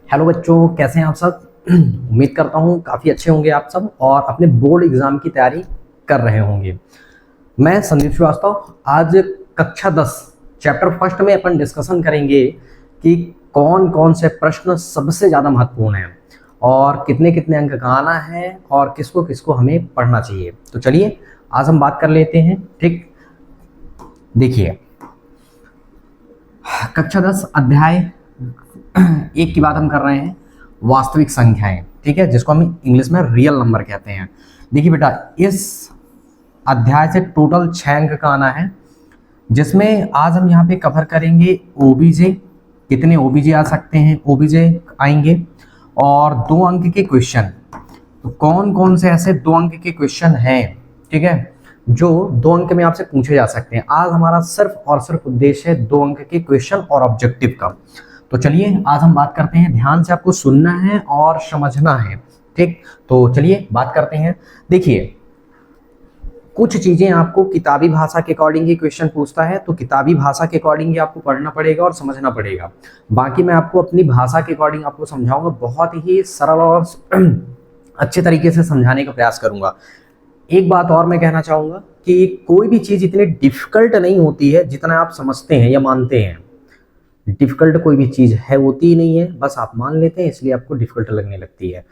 Hello बच्चों, कैसे हैं आप सब। उम्मीद करता हूँ काफ़ी अच्छे होंगे आप सब और अपने बोर्ड एग्ज़ाम की तैयारी कर रहे होंगे। मैं संदीप श्रीवास्तव आज कक्षा 10 चैप्टर फर्स्ट में अपन डिस्कशन करेंगे कि कौन कौन से प्रश्न सबसे ज़्यादा महत्वपूर्ण हैं और कितने कितने अंक का आना है और किसको किसको हमें पढ़ना चाहिए। तो चलिए आज हम बात कर लेते हैं। ठीक, देखिए कक्षा 10 अध्याय 1 की बात हम कर रहे हैं, वास्तविक संख्याएं। ठीक है, जिसको हम इंग्लिश में रियल नंबर कहते हैं। देखिए बेटा, इस अध्याय से टोटल 6 अंक का आना है, जिसमें आज हम यहाँ पे कवर करेंगे ओबीजे, कितने ओबीजे आ सकते हैं, ओबीजे आएंगे, और 2 अंक के क्वेश्चन। तो कौन कौन से ऐसे 2 अंक के क्वेश्चन हैं, ठीक है, जो 2 अंक में आपसे पूछे जा सकते हैं। आज हमारा सिर्फ और सिर्फ उद्देश्य है 2 अंक के क्वेश्चन और ऑब्जेक्टिव का। तो चलिए आज हम बात करते हैं, ध्यान से आपको सुनना है और समझना है। ठीक, तो चलिए बात करते हैं। देखिए, कुछ चीजें आपको किताबी भाषा के अकॉर्डिंग ही क्वेश्चन पूछता है, तो किताबी भाषा के अकॉर्डिंग ही आपको पढ़ना पड़ेगा और समझना पड़ेगा। बाकी मैं आपको अपनी भाषा के अकॉर्डिंग आपको समझाऊंगा, बहुत ही सरल और अच्छे तरीके से समझाने का प्रयास करूंगा। एक बात और मैं कहना चाहूंगा कि कोई भी चीज इतनी डिफिकल्ट नहीं होती है जितना आप समझते हैं या मानते हैं। डिफिकल्ट कोई भी चीज है होती ही नहीं है, बस आप मान लेते हैं इसलिए आपको डिफिकल्ट लगने लगती है।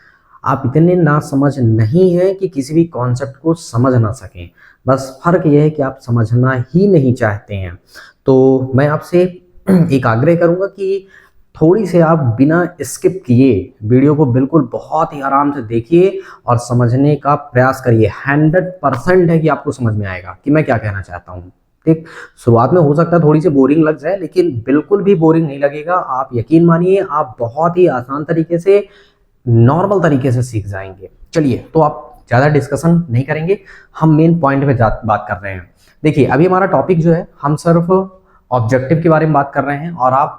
आप इतने ना समझ नहीं है कि किसी भी कॉन्सेप्ट को समझ ना सकें, बस फर्क यह है कि आप समझना ही नहीं चाहते हैं। तो मैं आपसे एक आग्रह करूंगा कि थोड़ी से आप बिना स्किप किए वीडियो को बिल्कुल बहुत ही आराम से देखिए और समझने का प्रयास करिए। 100% है कि आपको समझ में आएगा कि मैं क्या कहना चाहता हूँ। ठीक, शुरुआत में हो सकता है थोड़ी सी बोरिंग लग जाए, लेकिन बिल्कुल भी बोरिंग नहीं लगेगा। आप यकीन मानिए, आप बहुत ही आसान तरीके से, नॉर्मल तरीके से सीख जाएंगे। चलिए, तो आप ज़्यादा डिस्कशन नहीं करेंगे, हम मेन पॉइंट पे बात कर रहे हैं। देखिए, अभी हमारा टॉपिक जो है, हम सिर्फ ऑब्जेक्टिव के बारे में बात कर रहे हैं। और आप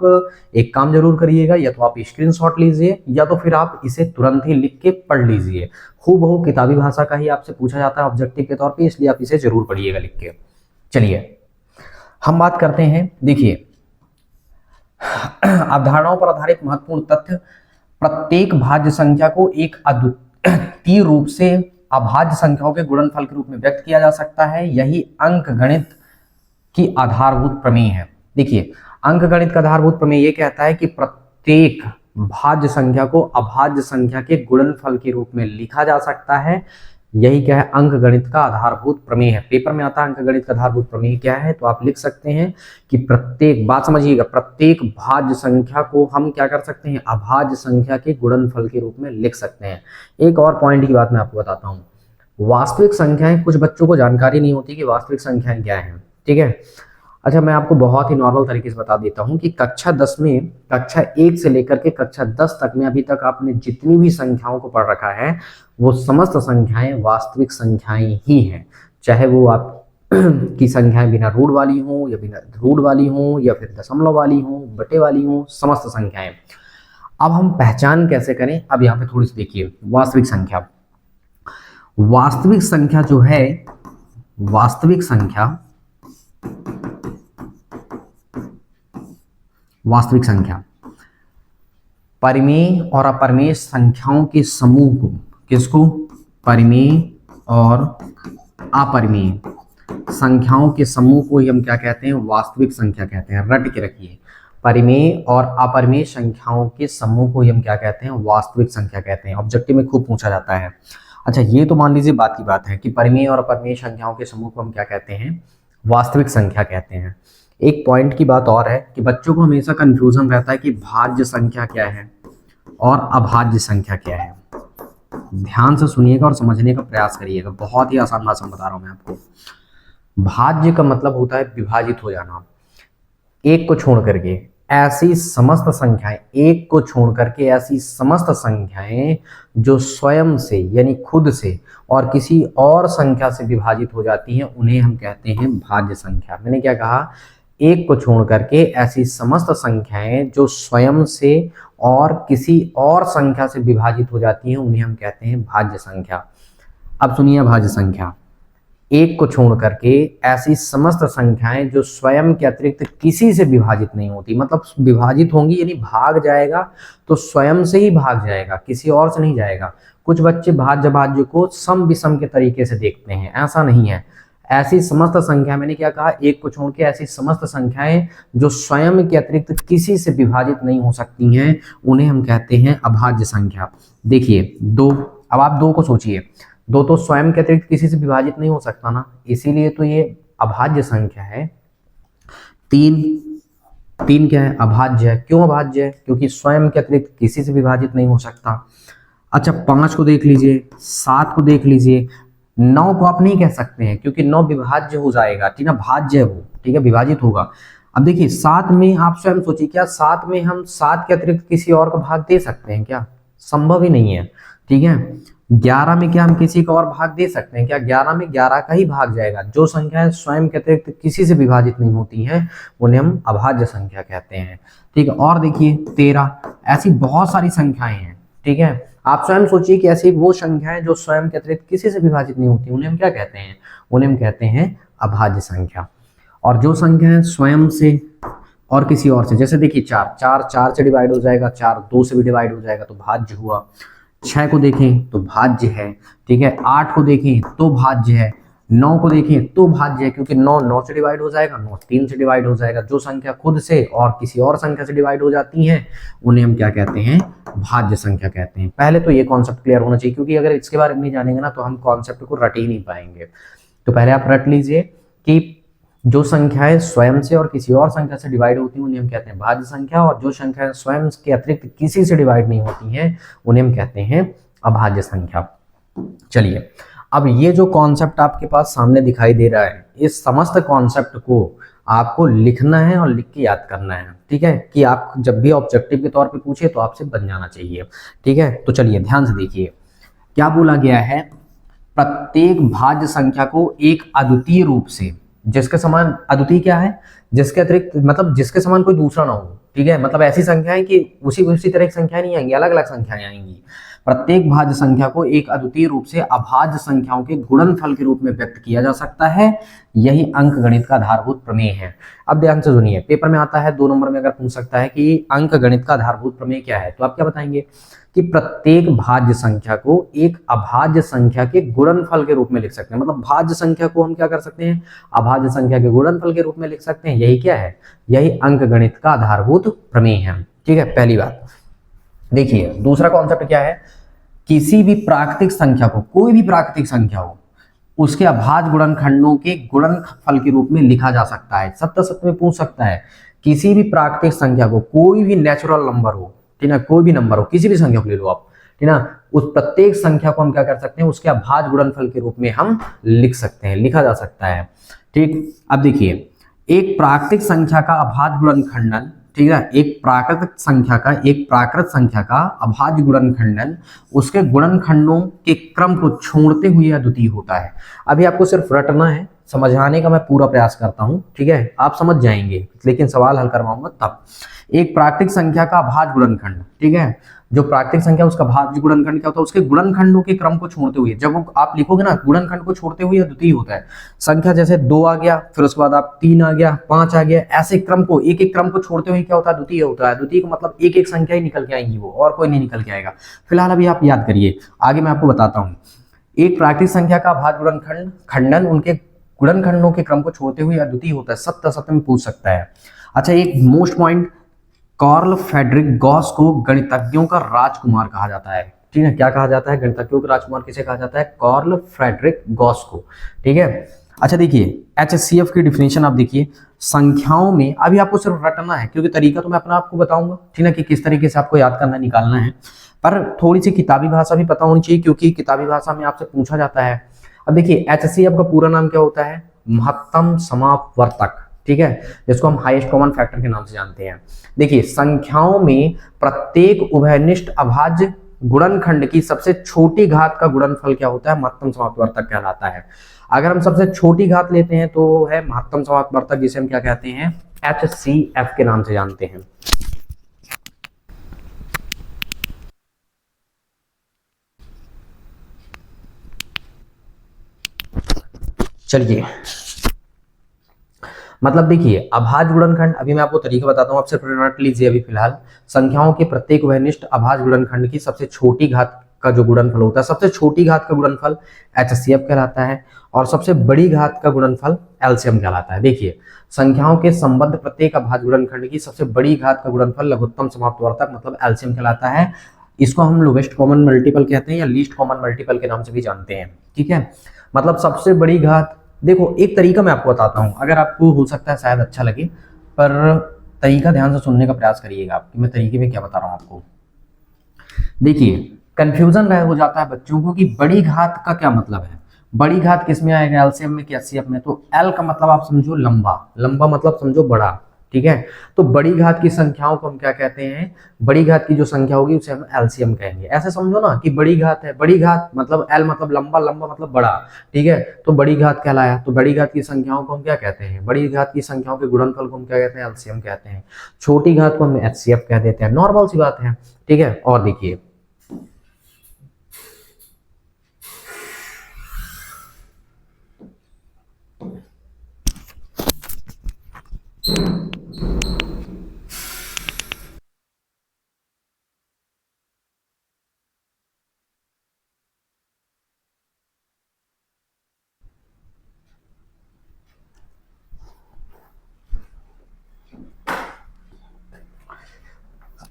एक काम जरूर करिएगा, या तो आप स्क्रीनशॉट लीजिए या तो फिर आप इसे तुरंत ही लिख के पढ़ लीजिए। हूबहू किताबी भाषा का ही आपसे पूछा जाता है ऑब्जेक्टिव के तौर पे, इसलिए आप इसे जरूर पढ़िएगा लिख के। चलिए हम बात करते हैं। देखिए, अवधारणाओं पर आधारित महत्वपूर्ण तथ्य, प्रत्येक भाज्य संख्या को एक अद्वितीय रूप से अभाज्य संख्याओं के गुणनफल के रूप में व्यक्त किया जा सकता है, यही अंक गणित की आधारभूत प्रमेय है। देखिए, अंक गणित का आधारभूत प्रमेय ये कहता है कि प्रत्येक भाज्य संख्या को अभाज्य संख्या के गुणनफल के रूप में लिखा जा सकता है। यही क्या है, अंक गणित का आधारभूत प्रमेय है। पेपर में आता है अंक गणित का आधारभूत प्रमेय क्या है, तो आप लिख सकते हैं कि प्रत्येक, बात समझिएगा, प्रत्येक भाज्य संख्या को हम क्या कर सकते हैं, अभाज्य संख्या के गुणनफल के रूप में लिख सकते हैं। एक और पॉइंट की बात मैं आपको बताता हूँ। वास्तविक संख्याएं, कुछ बच्चों को जानकारी नहीं होती कि वास्तविक संख्याएं क्या है। ठीक है, अच्छा, मैं आपको बहुत ही नॉर्मल तरीके से बता देता हूं कि कक्षा 10 में, कक्षा 1 से लेकर के कक्षा 10 तक में अभी तक आपने जितनी भी संख्याओं को पढ़ रखा है, वो समस्त संख्याएं वास्तविक संख्याएं ही हैं। चाहे वो आप की संख्याएं बिना रूट वाली हों या बिना रूट वाली हों या फिर दशमलव वाली हों, बटे वाली हों, समस्त संख्याएं। अब हम पहचान कैसे करें, अब यहाँ पे थोड़ी सी देखिए। वास्तविक संख्या, वास्तविक संख्या जो है, वास्तविक संख्या, वास्तविक संख्या परिमेय और अपरिमेय संख्याओं के समूह को, किसको, परिमेय और अपरिमेय संख्याओं के समूह को ही हम क्या कहते हैं, वास्तविक संख्या कहते हैं। रट के रखिए, परिमेय और अपरिमेय संख्याओं के समूह को ही हम क्या कहते हैं, वास्तविक संख्या कहते हैं। ऑब्जेक्टिव में खूब पूछा जाता है। अच्छा, ये तो मान लीजिए बात की बात है कि परिमेय और अपरिमेय संख्याओं के समूह को हम क्या कहते हैं, वास्तविक संख्या कहते हैं। एक पॉइंट की बात और है कि बच्चों को हमेशा कंफ्यूजन रहता है कि भाज्य संख्या क्या है और अभाज्य संख्या क्या है। ध्यान से सुनिएगा और समझने का प्रयास करिएगा, बहुत ही आसान भाषा में बता रहा हूं मैं आपको। भाज्य का मतलब होता है विभाजित हो जाना, एक को छोड़ करके ऐसी समस्त संख्याएं, एक को छोड़ करके ऐसी समस्त संख्याएं जो स्वयं से यानी खुद से और किसी और संख्या से विभाजित हो जाती हैं, उन्हें हम कहते हैं भाज्य संख्या। मैंने क्या कहा, एक को छोड़ करके ऐसी समस्त संख्याएं जो स्वयं से और किसी और संख्या से विभाजित हो जाती हैं, उन्हें हम कहते हैं भाज्य संख्या। अब सुनिए भाज्य संख्या। एक को छोड़ करके ऐसी समस्त संख्याएं जो स्वयं के अतिरिक्त किसी से विभाजित नहीं होती, मतलब विभाजित होंगी यानी भाग जाएगा तो स्वयं से ही भाग जाएगा, किसी और से नहीं जाएगा। कुछ बच्चे भाज्य भाज्य को सम विषम के तरीके से देखते हैं, ऐसा नहीं है। ऐसी समस्त संख्या, मैंने क्या कहा, एक को छोड़ के ऐसी समस्त संख्याएं जो स्वयं के अतिरिक्त किसी से विभाजित नहीं हो सकती हैं, उन्हें हम कहते हैं अभाज्य संख्या। देखिए दो, अब आप दो को सोचिए, दो तो स्वयं के अतिरिक्त किसी से विभाजित नहीं हो सकता ना, इसीलिए तो ये अभाज्य संख्या है। तीन, तीन क्या है, अभाज्य है। क्यों अभाज्य है? क्योंकि स्वयं के अतिरिक्त किसी से विभाजित नहीं हो सकता। अच्छा, पांच को देख लीजिए, सात को देख लीजिए, नौ को आप नहीं कह सकते हैं क्योंकि नौ विभाज्य हो जाएगा, ठीक है, भाज्य है वो, ठीक है, विभाजित होगा। अब देखिए सात में आप स्वयं सोचिए, क्या सात में हम सात के अतिरिक्त किसी और को भाग दे सकते हैं क्या? संभव ही नहीं है, ठीक है। 11 में क्या हम किसी का और भाग दे सकते हैं क्या? 11 में 11 का ही भाग जाएगा। जो संख्याएं स्वयं के अतिरिक्त किसी से विभाजित नहीं होती हैं उन्हें हम अभाज्य संख्या कहते हैं, ठीक है। और देखिए 13, ऐसी बहुत सारी संख्याएं हैं, ठीक है। आप स्वयं सोचिए कि ऐसी वो संख्याएं जो स्वयं के अतिरिक्त किसी से विभाजित नहीं होती, उन्हें हम क्या कहते हैं? उन्हें हम कहते हैं अभाज्य संख्या। और जो संख्याएं स्वयं से और किसी और से, जैसे देखिए चार, चार चार से डिवाइड हो जाएगा, चार दो से भी डिवाइड हो जाएगा तो भाज्य हुआ। 6 को देखें तो भाज्य है, ठीक है। 8 को देखें तो भाज्य है। 9 को देखें तो भाज्य है क्योंकि 9 9 से डिवाइड हो जाएगा, 9 3 से डिवाइड हो जाएगा। जो संख्या खुद से और किसी और संख्या से डिवाइड हो जाती हैं उन्हें हम क्या कहते हैं? भाज्य संख्या कहते हैं। पहले तो ये कॉन्सेप्ट क्लियर होना चाहिए, क्योंकि अगर इसके बारे में नहीं जानेंगे ना तो हम कॉन्सेप्ट को रट ही नहीं पाएंगे। तो पहले आप रट लीजिए कि जो संख्याएं स्वयं से और किसी और संख्या से डिवाइड होती हैं उन्हें हम कहते हैं भाज्य संख्या, और जो संख्याएं स्वयं के अतिरिक्त किसी से डिवाइड नहीं होती हैं उन्हें हम कहते हैं अभाज्य संख्या। चलिए, अब ये जो कॉन्सेप्ट आपके पास सामने दिखाई दे रहा है, इस समस्त कॉन्सेप्ट को आपको लिखना है और लिख के याद करना है, ठीक है, कि आप जब भी ऑब्जेक्टिव के तौर पे पूछे तो आपसे बन जाना चाहिए, ठीक है। तो चलिए ध्यान से देखिए, क्या बोला गया है? प्रत्येक भाज्य संख्या को एक अद्वितीय रूप से, जिसके समान, अद्वितीय क्या है? जिसके अतिरिक्त, मतलब जिसके समान कोई दूसरा ना हो, ठीक है। मतलब ऐसी संख्याएं कि उसी तरह की संख्याएं नहीं आएंगी, अलग अलग संख्याएं आएंगी। प्रत्येक भाज्य संख्या को एक अद्वितीय रूप से अभाज्य संख्याओं के गुणनफल के रूप में व्यक्त किया जा सकता है, यही अंकगणित का आधारभूत प्रमेय है। अब ध्यान से सुनिए, पेपर में आता है 2 नंबर में, अगर पूछ सकता है कि अंकगणित का आधारभूत प्रमेय क्या है, तो आप क्या बताएंगे? कि प्रत्येक भाज्य संख्या को एक अभाज्य संख्या के गुणनफल के रूप में लिख सकते हैं। मतलब भाज्य संख्या को हम क्या कर सकते हैं? अभाज्य संख्या के गुणनफल के रूप में लिख सकते हैं। यही क्या है? यही अंकगणित का आधारभूत प्रमेय है, ठीक है, पहली बात। देखिए दूसरा कॉन्सेप्ट क्या है? किसी भी प्राकृतिक संख्या को, कोई भी प्राकृतिक संख्या हो, उसके अभाज्य गुणनखंडों के गुणनफल के रूप में लिखा जा सकता है। सत्य सत्य में पूछ सकता है, किसी भी प्राकृतिक संख्या को, कोई भी नेचुरल नंबर हो, ठीक है, कोई भी नंबर हो, किसी भी संख्या को ले लो आप, ठीक है ना, उस प्रत्येक संख्या को हम क्या कर सकते हैं? उसके अभाज्य गुणनफल के रूप में हम लिख सकते हैं, लिखा जा सकता है, ठीक। अब देखिए, एक प्राकृतिक संख्या का अभाज्य गुणनखंडन, ठीक है, एक प्राकृत संख्या का अभाज्य गुणनखंडन उसके गुणनखंडों के क्रम को छोड़ते हुए अद्वितीय होता है। अभी आपको सिर्फ रटना है, समझाने का मैं पूरा प्रयास करता हूं, ठीक है, आप समझ जाएंगे, लेकिन सवाल हल करवाऊंगा तब। एक प्राकृतिक संख्या का अभाज्य गुणनखंड, ठीक है, जो प्राकृतिक संख्या उसका भाज्य गुणनखंड क्या होता है? उसके गुणनखंडों के क्रम को छोड़ते हुए, जब वो आप लिखोगे ना, गुणनखंड को छोड़ते हुए अद्वितीय होता है। संख्या जैसे 2 आ गया, फिर उसके बाद आप 3 आ गया, 5 आ गया, ऐसे क्रम को, एक एक क्रम को छोड़ते हुए क्या होता है? द्वितीय होता है। द्वितीय का मतलब एक एक संख्या ही निकल के आएंगी, वो और कोई नहीं निकल के आएगा। फिलहाल अभी आप याद करिए, आगे मैं आपको बताता हूँ। एक प्राकृतिक संख्या का अभाज्य गुणनखंड खंडन उनके गुणनखंडों के क्रम को छोड़ते हुए अद्वितीय होता है। सत्य सत्य में पूछ सकता है। अच्छा, एक most point, Karl Frederick Gauss को गणितज्ञों का राजकुमार कहा जाता है, ठीक है। क्या कहा जाता है? गणितज्ञों का राजकुमार किसे कहा जाता है? कार्ल फ्रेडरिक गॉस को, ठीक है। अच्छा देखिए, HCF की डिफिनेशन आप देखिए, संख्याओं में, अभी आपको सिर्फ रटना है क्योंकि तरीका तो मैं अपना आपको बताऊंगा, ठीक है, कि किस तरीके से आपको याद करना, निकालना है, पर थोड़ी सी किताबी भाषा भी पता होनी चाहिए क्योंकि किताबी भाषा में आपसे पूछा जाता है। अब देखिए, HCF का पूरा नाम क्या होता है? महत्तम समापवर्तक, ठीक है, जिसको हम हाईएस्ट कॉमन फैक्टर के नाम से जानते हैं। देखिए, संख्याओं में प्रत्येक उभयनिष्ठ अभाज्य गुणनखंड की सबसे छोटी घात का गुणनफल क्या होता है? महत्तम समापवर्तक कहलाता है। अगर हम सबसे छोटी घात लेते हैं तो है महत्तम समापवर्तक, जिसे हम क्या कहते हैं? HCF के नाम से जानते हैं। चलिए, मतलब देखिए अभाज्य गुणनखंड, अभी मैं आपको तरीका बताता हूँ, आप सिर्फ नोट लीजिए अभी फिलहाल। संख्याओं के प्रत्येक वहनिष्ठ अभाज्य गुणनखंड की सबसे छोटी घात का जो गुणनफल होता है, सबसे छोटी घात का गुणनफल एचसीएफ कहलाता है, और सबसे बड़ी घात का गुणनफल एलसीएम कहलाता है। देखिए, संख्याओं के संबद्ध प्रत्येक अभाज्य गुणनखंड की सबसे बड़ी घात का गुणनफल लघुत्तम समाप्तवर्तक मतलब एलसीएम कहलाता है। इसको हम लोवेस्ट कॉमन मल्टीपल कहते हैं या लीस्ट कॉमन मल्टीपल के नाम से भी जानते हैं। ठीक है, मतलब सबसे बड़ी घात। देखो, एक तरीका मैं आपको बताता हूं, अगर आपको हो सकता है शायद अच्छा लगे, पर तरीका ध्यान से सुनने का प्रयास करिएगा आप कि मैं तरीके में क्या बता रहा हूं आपको। देखिए, कंफ्यूजन रह हो जाता है बच्चों को कि बड़ी घात का क्या मतलब है। बड़ी घात किस में आएगा, एलसीएम में कि एचसीएफ में? तो एल का मतलब आप समझो लंबा, लंबा मतलब समझो बड़ा। ठीक है, तो बड़ी घात की संख्याओं को हम क्या कहते हैं, बड़ी घात की जो संख्या होगी उसे हम एलसीएम कहेंगे। ऐसे समझो ना कि बड़ी घात है, बड़ी घात मतलब एल मतलब लंबा, लंबा मतलब बड़ा। ठीक है, तो बड़ी घात कहलाया। तो बड़ी घात की संख्याओं को हम क्या कहते हैं, बड़ी घात की संख्याओं के गुणनफल को हम क्या कहते हैं, एलसीएम कहते हैं। छोटी घात को हम एचसीएफ कह देते हैं, नॉर्मल सी बात है। ठीक है, और देखिए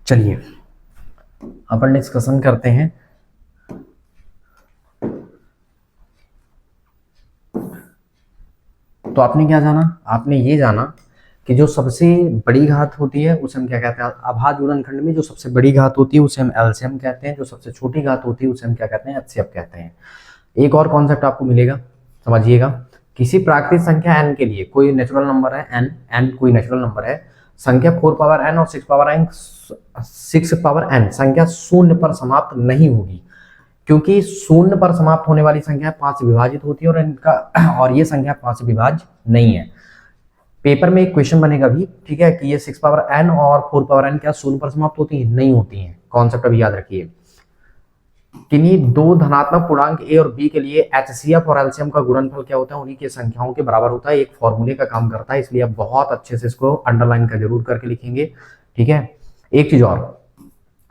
चलिए अपन डिस्कशन करते हैं। तो आपने क्या जाना, आपने ये जाना कि जो सबसे बड़ी घात होती है उसे हम क्या कहते हैं, अभाज्य गुणनखंड में जो सबसे बड़ी घात होती है उसे हम एलसीएम कहते हैं, जो सबसे छोटी घात होती है उसे हम क्या कहते हैं, एचसीएफ कहते हैं। एक और कॉन्सेप्ट आपको मिलेगा, समझिएगा। किसी प्राकृतिक संख्या n के लिए, कोई नेचुरल नंबर है n, n कोई नेचुरल नंबर है, संख्या 4 पावर n और 6 पावर n संख्या शून्य पर समाप्त नहीं होगी, क्योंकि शून्य पर समाप्त होने वाली संख्या 5 से विभाजित होती है और इनका और ये संख्या 5 से विभाज्य नहीं है। पेपर में एक क्वेश्चन बनेगा भी, ठीक है, कि ये 6 पावर n और 4 पावर n क्या शून्य पर समाप्त होती है? नहीं होती हैं। कॉन्सेप्ट अभी याद रखिए। किन्हीं दो धनात्मक पूर्णांक a और b के लिए एचसीएफ और एलसीएम का गुणनफल क्या होता है, उन्हीं की संख्याओं के बराबर होता है। एक फॉर्मूले का काम करता है, इसलिए आप बहुत अच्छे से इसको अंडरलाइन का जरूर करके लिखेंगे। ठीक है, एक चीज और,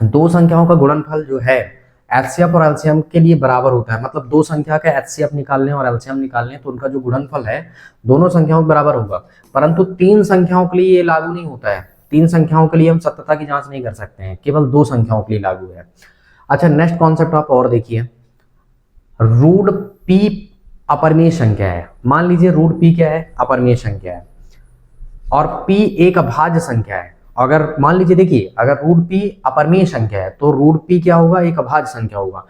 दो संख्याओं का गुणनफल जो है एचसीएफ और एलसीएम के लिए बराबर होता है। मतलब दो संख्या का एचसीएफ निकालने और एलसीएम निकालने तो उनका जो गुणनफल है दोनों संख्याओं के बराबर होगा, परंतु तीन संख्याओं के लिए ये लागू नहीं होता है। तीन संख्याओं के लिए हम सत्यता की जांच नहीं कर सकते हैं, केवल दो संख्याओं के लिए लागू है। अच्छा, नेक्स्ट कॉन्सेप्ट आप और देखिए, रूट पी अपरिमेय संख्या है। मान लीजिए रूट पी क्या है, अपरिमेय संख्या है, और पी एक अभाज्य संख्या है। अगर मान लीजिए, देखिए, अगर रूट पी अपरिमेय संख्या है तो रूट पी क्या होगा, एक अभाज्य संख्या होगा।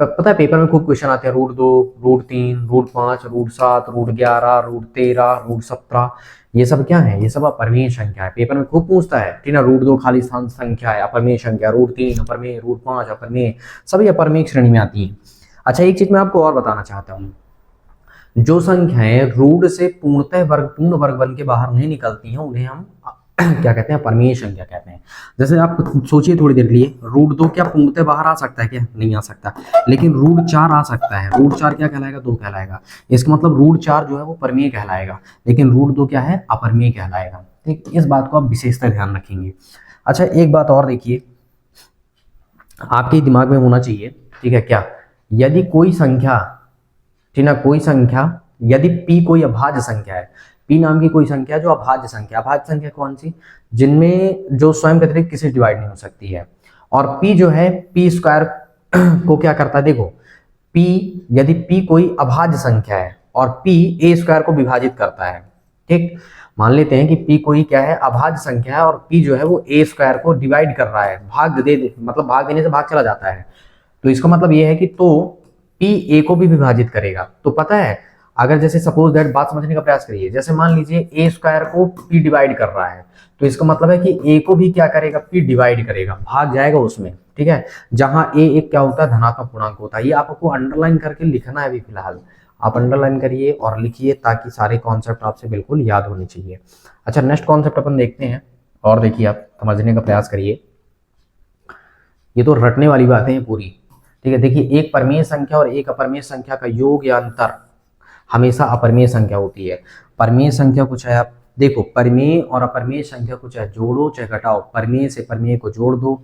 पता है पेपर में खूब क्वेश्चन आते हैं, root 2, root 3, root 5, root 7, root 11, root 13, root 17, ये सब क्या है, ये सब अपरिमेय संख्या है। पेपर में खूब पूछता है, ठीक है, रूट 2 खाली स्थान संख्या है, अपरिमेय संख्या, रूट 3 अपरिमेय, रूट 5 अपरिमेय, सभी अपरिमेय श्रेणी में आती है। अच्छा, एक चीज मैं आपको और बताना चाहता हूँ, जो संख्याएं रूट से पूर्णतः वर्ग, पूर्ण वर्ग बन के बाहर नहीं निकलती हैं उन्हें हम क्या कहते हैं, अपरिमेय संख्या कहते हैं। जैसे आप सोचिए थोड़ी देर के लिए, रूट 2 क्या पूर्णतः बाहर आ सकता है? क्या नहीं आ सकता, लेकिन रूट 4 आ सकता है। रूट 4 क्या कहलाएगा, 2 कहलाएगा। इसका मतलब रूट 4 जो है वो परिमेय कहलाएगा, लेकिन रूट 2 क्या है, अपरिमेय कहलाएगा। ठीक, इस बात को आप विशेषता ध्यान रखेंगे। अच्छा, एक बात और देखिए, आपके दिमाग में होना चाहिए, ठीक है, क्या, यदि कोई संख्या, ठीक ना, कोई संख्या, यदि p कोई अभाज्य संख्या है, p नाम की कोई संख्या जो अभाज्य संख्या, अभाज्य संख्या कौन सी, जिनमें जो स्वयं के अतिरिक्त किसी डिवाइड नहीं हो सकती है, और p जो है p स्क्वायर को क्या करता है, देखो p, यदि p कोई अभाज्य संख्या है और p a स्क्वायर को विभाजित करता है। ठीक, मान लेते हैं कि p कोई क्या है, अभाज्य संख्या है, और p जो है वो a स्क्वायर को डिवाइड कर रहा है, भाग दे, मतलब भाग देने से भाग चला जाता है। तो इसका मतलब ये है कि तो p a को भी विभाजित करेगा। तो पता है, अगर जैसे सपोज दैट, बात समझने का प्रयास करिए, जैसे मान लीजिए a स्क्वायर को p डिवाइड कर रहा है, तो इसका मतलब है कि a को भी क्या करेगा, p डिवाइड करेगा, भाग जाएगा उसमें। ठीक है, जहां a एक क्या होता है, धनात्मक पूर्णांक होता है। ये आपको अंडरलाइन करके लिखना है अभी फिलहाल, आप अंडरलाइन करिए और लिखिए ताकि सारे कॉन्सेप्ट आपसे बिल्कुल याद होने चाहिए। अच्छा, नेक्स्ट कॉन्सेप्ट अपन देखते हैं, और देखिए आप समझने का प्रयास करिए। ये तो रटने वाली बातें हैं पूरी। ठीक है, देखिए, एक परिमेय संख्या और एक अपरिमेय संख्या का योग या अंतर, हमेशा अपरिमेय संख्या होती है। परिमेय संख्या को चाहे आप देखो, परिमेय और अपरिमेय संख्या को चाहे जोड़ो चाहे घटाओ, परिमेय से परिमेय को जोड़ दो,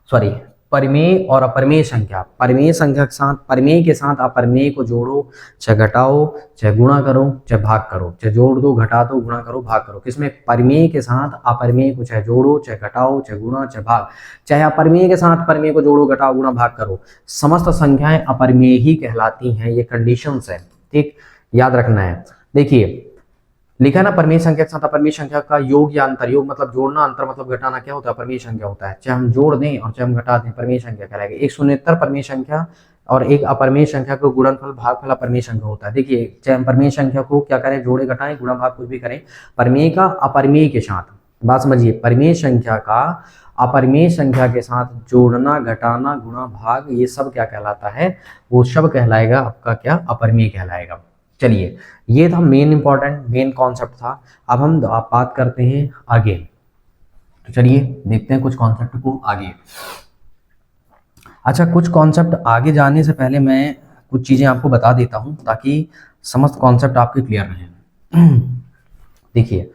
सॉरी, परिमेय और अपरिमेय संख्या, परिमेय संख्या के साथ परिमेय के साथ अपरिमेय को जोड़ो चाहे घटाओ चाहे गुणा करो चाहे भाग करो, चाहे जोड़ दो घटा दो गुणा करो भाग करो, किसमें परिमेय के साथ अपरिमेय को चाहे जोड़ो चाहे घटाओ चाहे गुणा चाहे भाग, चाहे अपरिमेय के साथ परिमेय को जोड़ो घटाओ गुणा भाग करो, समस्त संख्याएं अपरिमेय ही कहलाती हैं। ये कंडीशंस है, ठीक, याद रखना है। देखिए लिखा है ना, परिमेय संख्या के साथ अपरिमेय संख्या का योग या अंतर, योग मतलब जोड़ना, अंतर मतलब घटाना, क्या होता है, परिमेय संख्या होता है। चाहे हम जोड़ दें और चाहे हम घटा दें, परिमेय संख्या कहलाएगी। एक शून्येतर परिमेय संख्या और एक अपरिमेय संख्या को गुणनफल भागफल अपरिमेय संख्या होता है। देखिए चाहे हम परिमेय संख्या को क्या करें, जोड़े घटाएं गुणा भाग कुछ भी करें, परिमेय का अपरिमेय के साथ, बात समझिए, परिमेय संख्या का अपरिमेय संख्या के साथ जोड़ना घटाना गुणा भाग, ये सब क्या कहलाता है, वो सब कहलाएगा आपका क्या, अपरिमेय कहलाएगा। चलिए ये था मेन इंपॉर्टेंट मेन कॉन्सेप्ट था। अब हम बात करते हैं आगे, तो चलिए देखते हैं कुछ कॉन्सेप्ट को आगे। अच्छा, कुछ कॉन्सेप्ट आगे जाने से पहले मैं कुछ चीजें आपको बता देता हूं ताकि समस्त कॉन्सेप्ट आपके क्लियर रहें। देखिए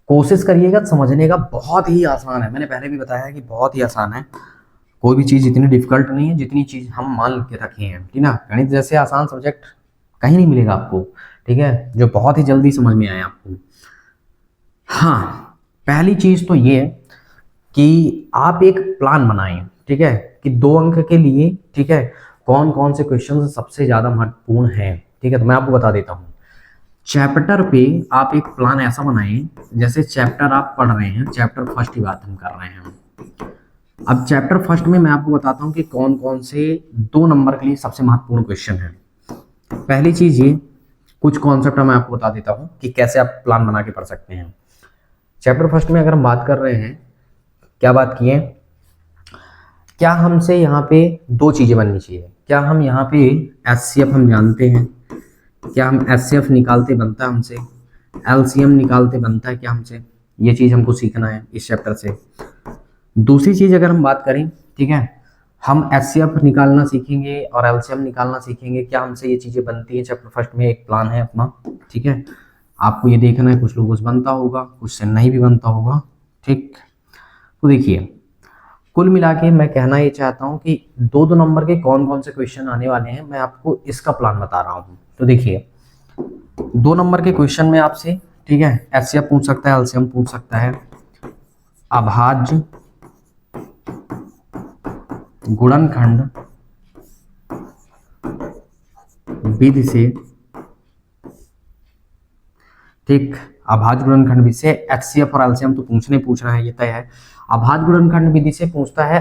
कोशिश करिएगा समझने का, बहुत ही आसान है, मैंने पहले भी बताया है कि बहुत ही आसान है, कोई भी चीज़ इतनी डिफिकल्ट नहीं है जितनी चीज़ हम मान के रखे हैं, ठीक ना। गणित जैसे आसान सब्जेक्ट कहीं नहीं मिलेगा आपको, ठीक है, जो बहुत ही जल्दी समझ में आए आपको। हाँ, पहली चीज़ तो ये कि आप एक प्लान बनाएं, ठीक है, कि 2 अंक के लिए, ठीक है, कौन कौन से क्वेश्चन सबसे ज़्यादा महत्वपूर्ण हैं, ठीक है। तो मैं आपको बता देता हूँ, चैप्टर पे आप एक प्लान ऐसा बनाएं, जैसे चैप्टर आप पढ़ रहे हैं, चैप्टर फर्स्ट की बात हम कर रहे हैं। अब चैप्टर फर्स्ट में मैं आपको बताता हूँ कि कौन कौन से 2 नंबर के लिए सबसे महत्वपूर्ण क्वेश्चन है। पहली चीज ये, कुछ कॉन्सेप्ट मैं आपको बता देता हूँ कि कैसे आप प्लान बना के पढ़ सकते हैं। चैप्टर फर्स्ट में अगर हम बात कर रहे हैं, क्या बात की है, क्या हमसे यहाँ पे 2 चीजें बननी चाहिए। क्या हम यहाँ पे HCF हम जानते हैं, क्या हम HCF निकालते बनता है हमसे, LCM निकालते बनता है क्या हमसे, ये चीज हमको सीखना है इस चैप्टर से। दूसरी चीज अगर हम बात करें, ठीक है, हम HCF निकालना सीखेंगे और LCM निकालना सीखेंगे, क्या हमसे ये चीजें बनती हैं। चैप्टर फर्स्ट में एक प्लान है अपना, ठीक है, आपको ये देखना है, कुछ लोगों से बनता होगा कुछ से नहीं भी बनता होगा, ठीक। तो देखिए कुल मिला के मैं कहना ये चाहता हूँ कि 2 नंबर के कौन कौन से क्वेश्चन आने वाले हैं, मैं आपको इसका प्लान बता रहा हूँ। तो देखिए 2 नंबर के क्वेश्चन में आपसे, ठीक है, HCF पूछ सकता है, LCM पूछ सकता है, अभाज्य गुणनखंड विधि से, ठीक, अभाज्य गुणनखंड विधि से HCF और LCM तो पूछना है, ये तय है। अभाज्य गुणनखंड विधि से पूछता है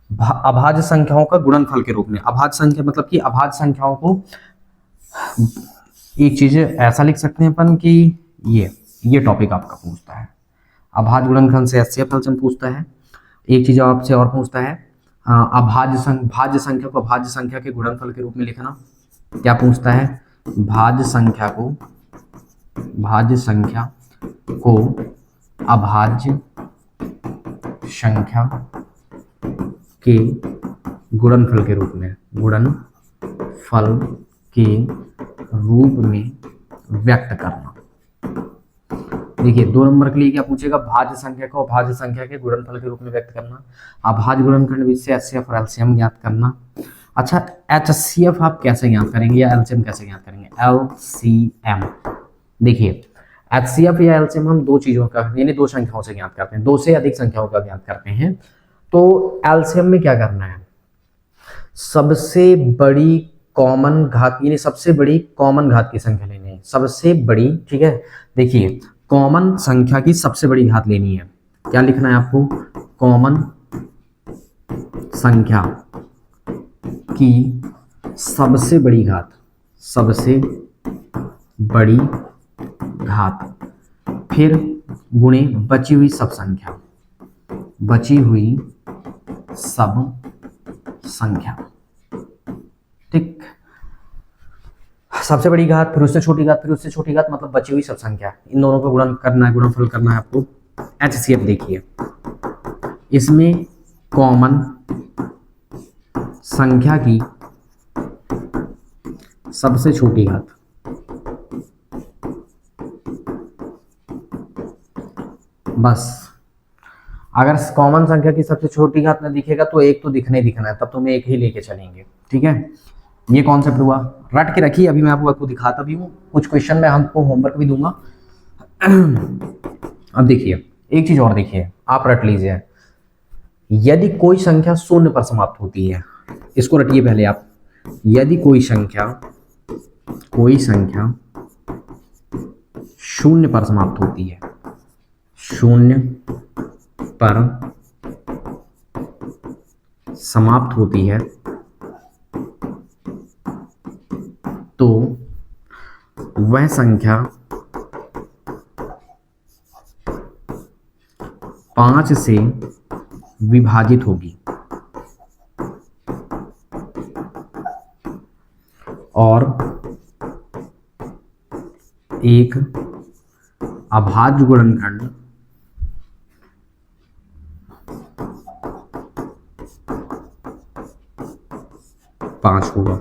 अभाज्य संख्याओं का गुणनफल के रूप में। अभाज्य संख्या मतलब कि अभाज्य संख्याओं को, एक चीज ऐसा लिख सकते हैं अपन कि ये टॉपिक आपका पूछता है। अभाज्य गुणनखंड से HCF LCM पूछता है। एक चीज आपसे और पूछता है, भाज्य संख्या को भाज्य संख्या के गुणनफल के रूप में लिखना। क्या पूछता है, भाज्य संख्या को अभाज्य संख्या के गुणनफल के रूप में व्यक्त करना। देखिए 2 नंबर के लिए क्या पूछेगा, भाज्य संख्या को अभाज्य संख्या के गुणनफल के रूप में व्यक्त करना। अभाज्य गुणनखंड विधि से HCF और LCM ज्ञात करना। अच्छा, HCF आप कैसे ज्ञात करेंगे या LCM कैसे ज्ञात करेंगे। LCM देखिए, HCF या LCM हम 2 चीजों का यानी 2 संख्याओं से ज्ञात करते हैं, 2 से अधिक संख्याओं का ज्ञात करते हैं। तो LCM में क्या करना है, सबसे बड़ी कॉमन घात यानी सबसे बड़ी कॉमन घात की संख्या लेनी है, सबसे बड़ी, ठीक है। देखिए कॉमन संख्या की सबसे बड़ी घात लेनी है। क्या लिखना है आपको, कॉमन संख्या की सबसे बड़ी घात, सबसे बड़ी घात, फिर गुणे बची हुई सब संख्या, बची हुई सब संख्या, ठीक। सबसे बड़ी घात फिर उससे छोटी घात फिर उससे छोटी घात मतलब बची हुई सब संख्या, इन दोनों का गुणन करना है, गुणनफल करना है आपको। HCF देखिए, इसमें कॉमन संख्या की सबसे छोटी घात, बस अगर कॉमन संख्या की सबसे छोटी घात में दिखेगा तो एक तो दिखना ही दिखना है, तब तो मैं एक ही लेके चलेंगे। ठीक है, ये कॉन्सेप्ट हुआ, रट के रखिए। अभी मैं आपको दिखाता भी हूँ, कुछ क्वेश्चन में हमको होमवर्क भी दूंगा। अब देखिए एक चीज और देखिए, आप रट लीजिए। यदि कोई संख्या शून्य पर समाप्त होती है, इसको रटिए पहले आप। यदि कोई संख्या शून्य पर समाप्त होती है, शून्य पर समाप्त होती है, तो वह संख्या 5 से विभाजित होगी और एक अभाज्य गुणनखंड पांच होगा।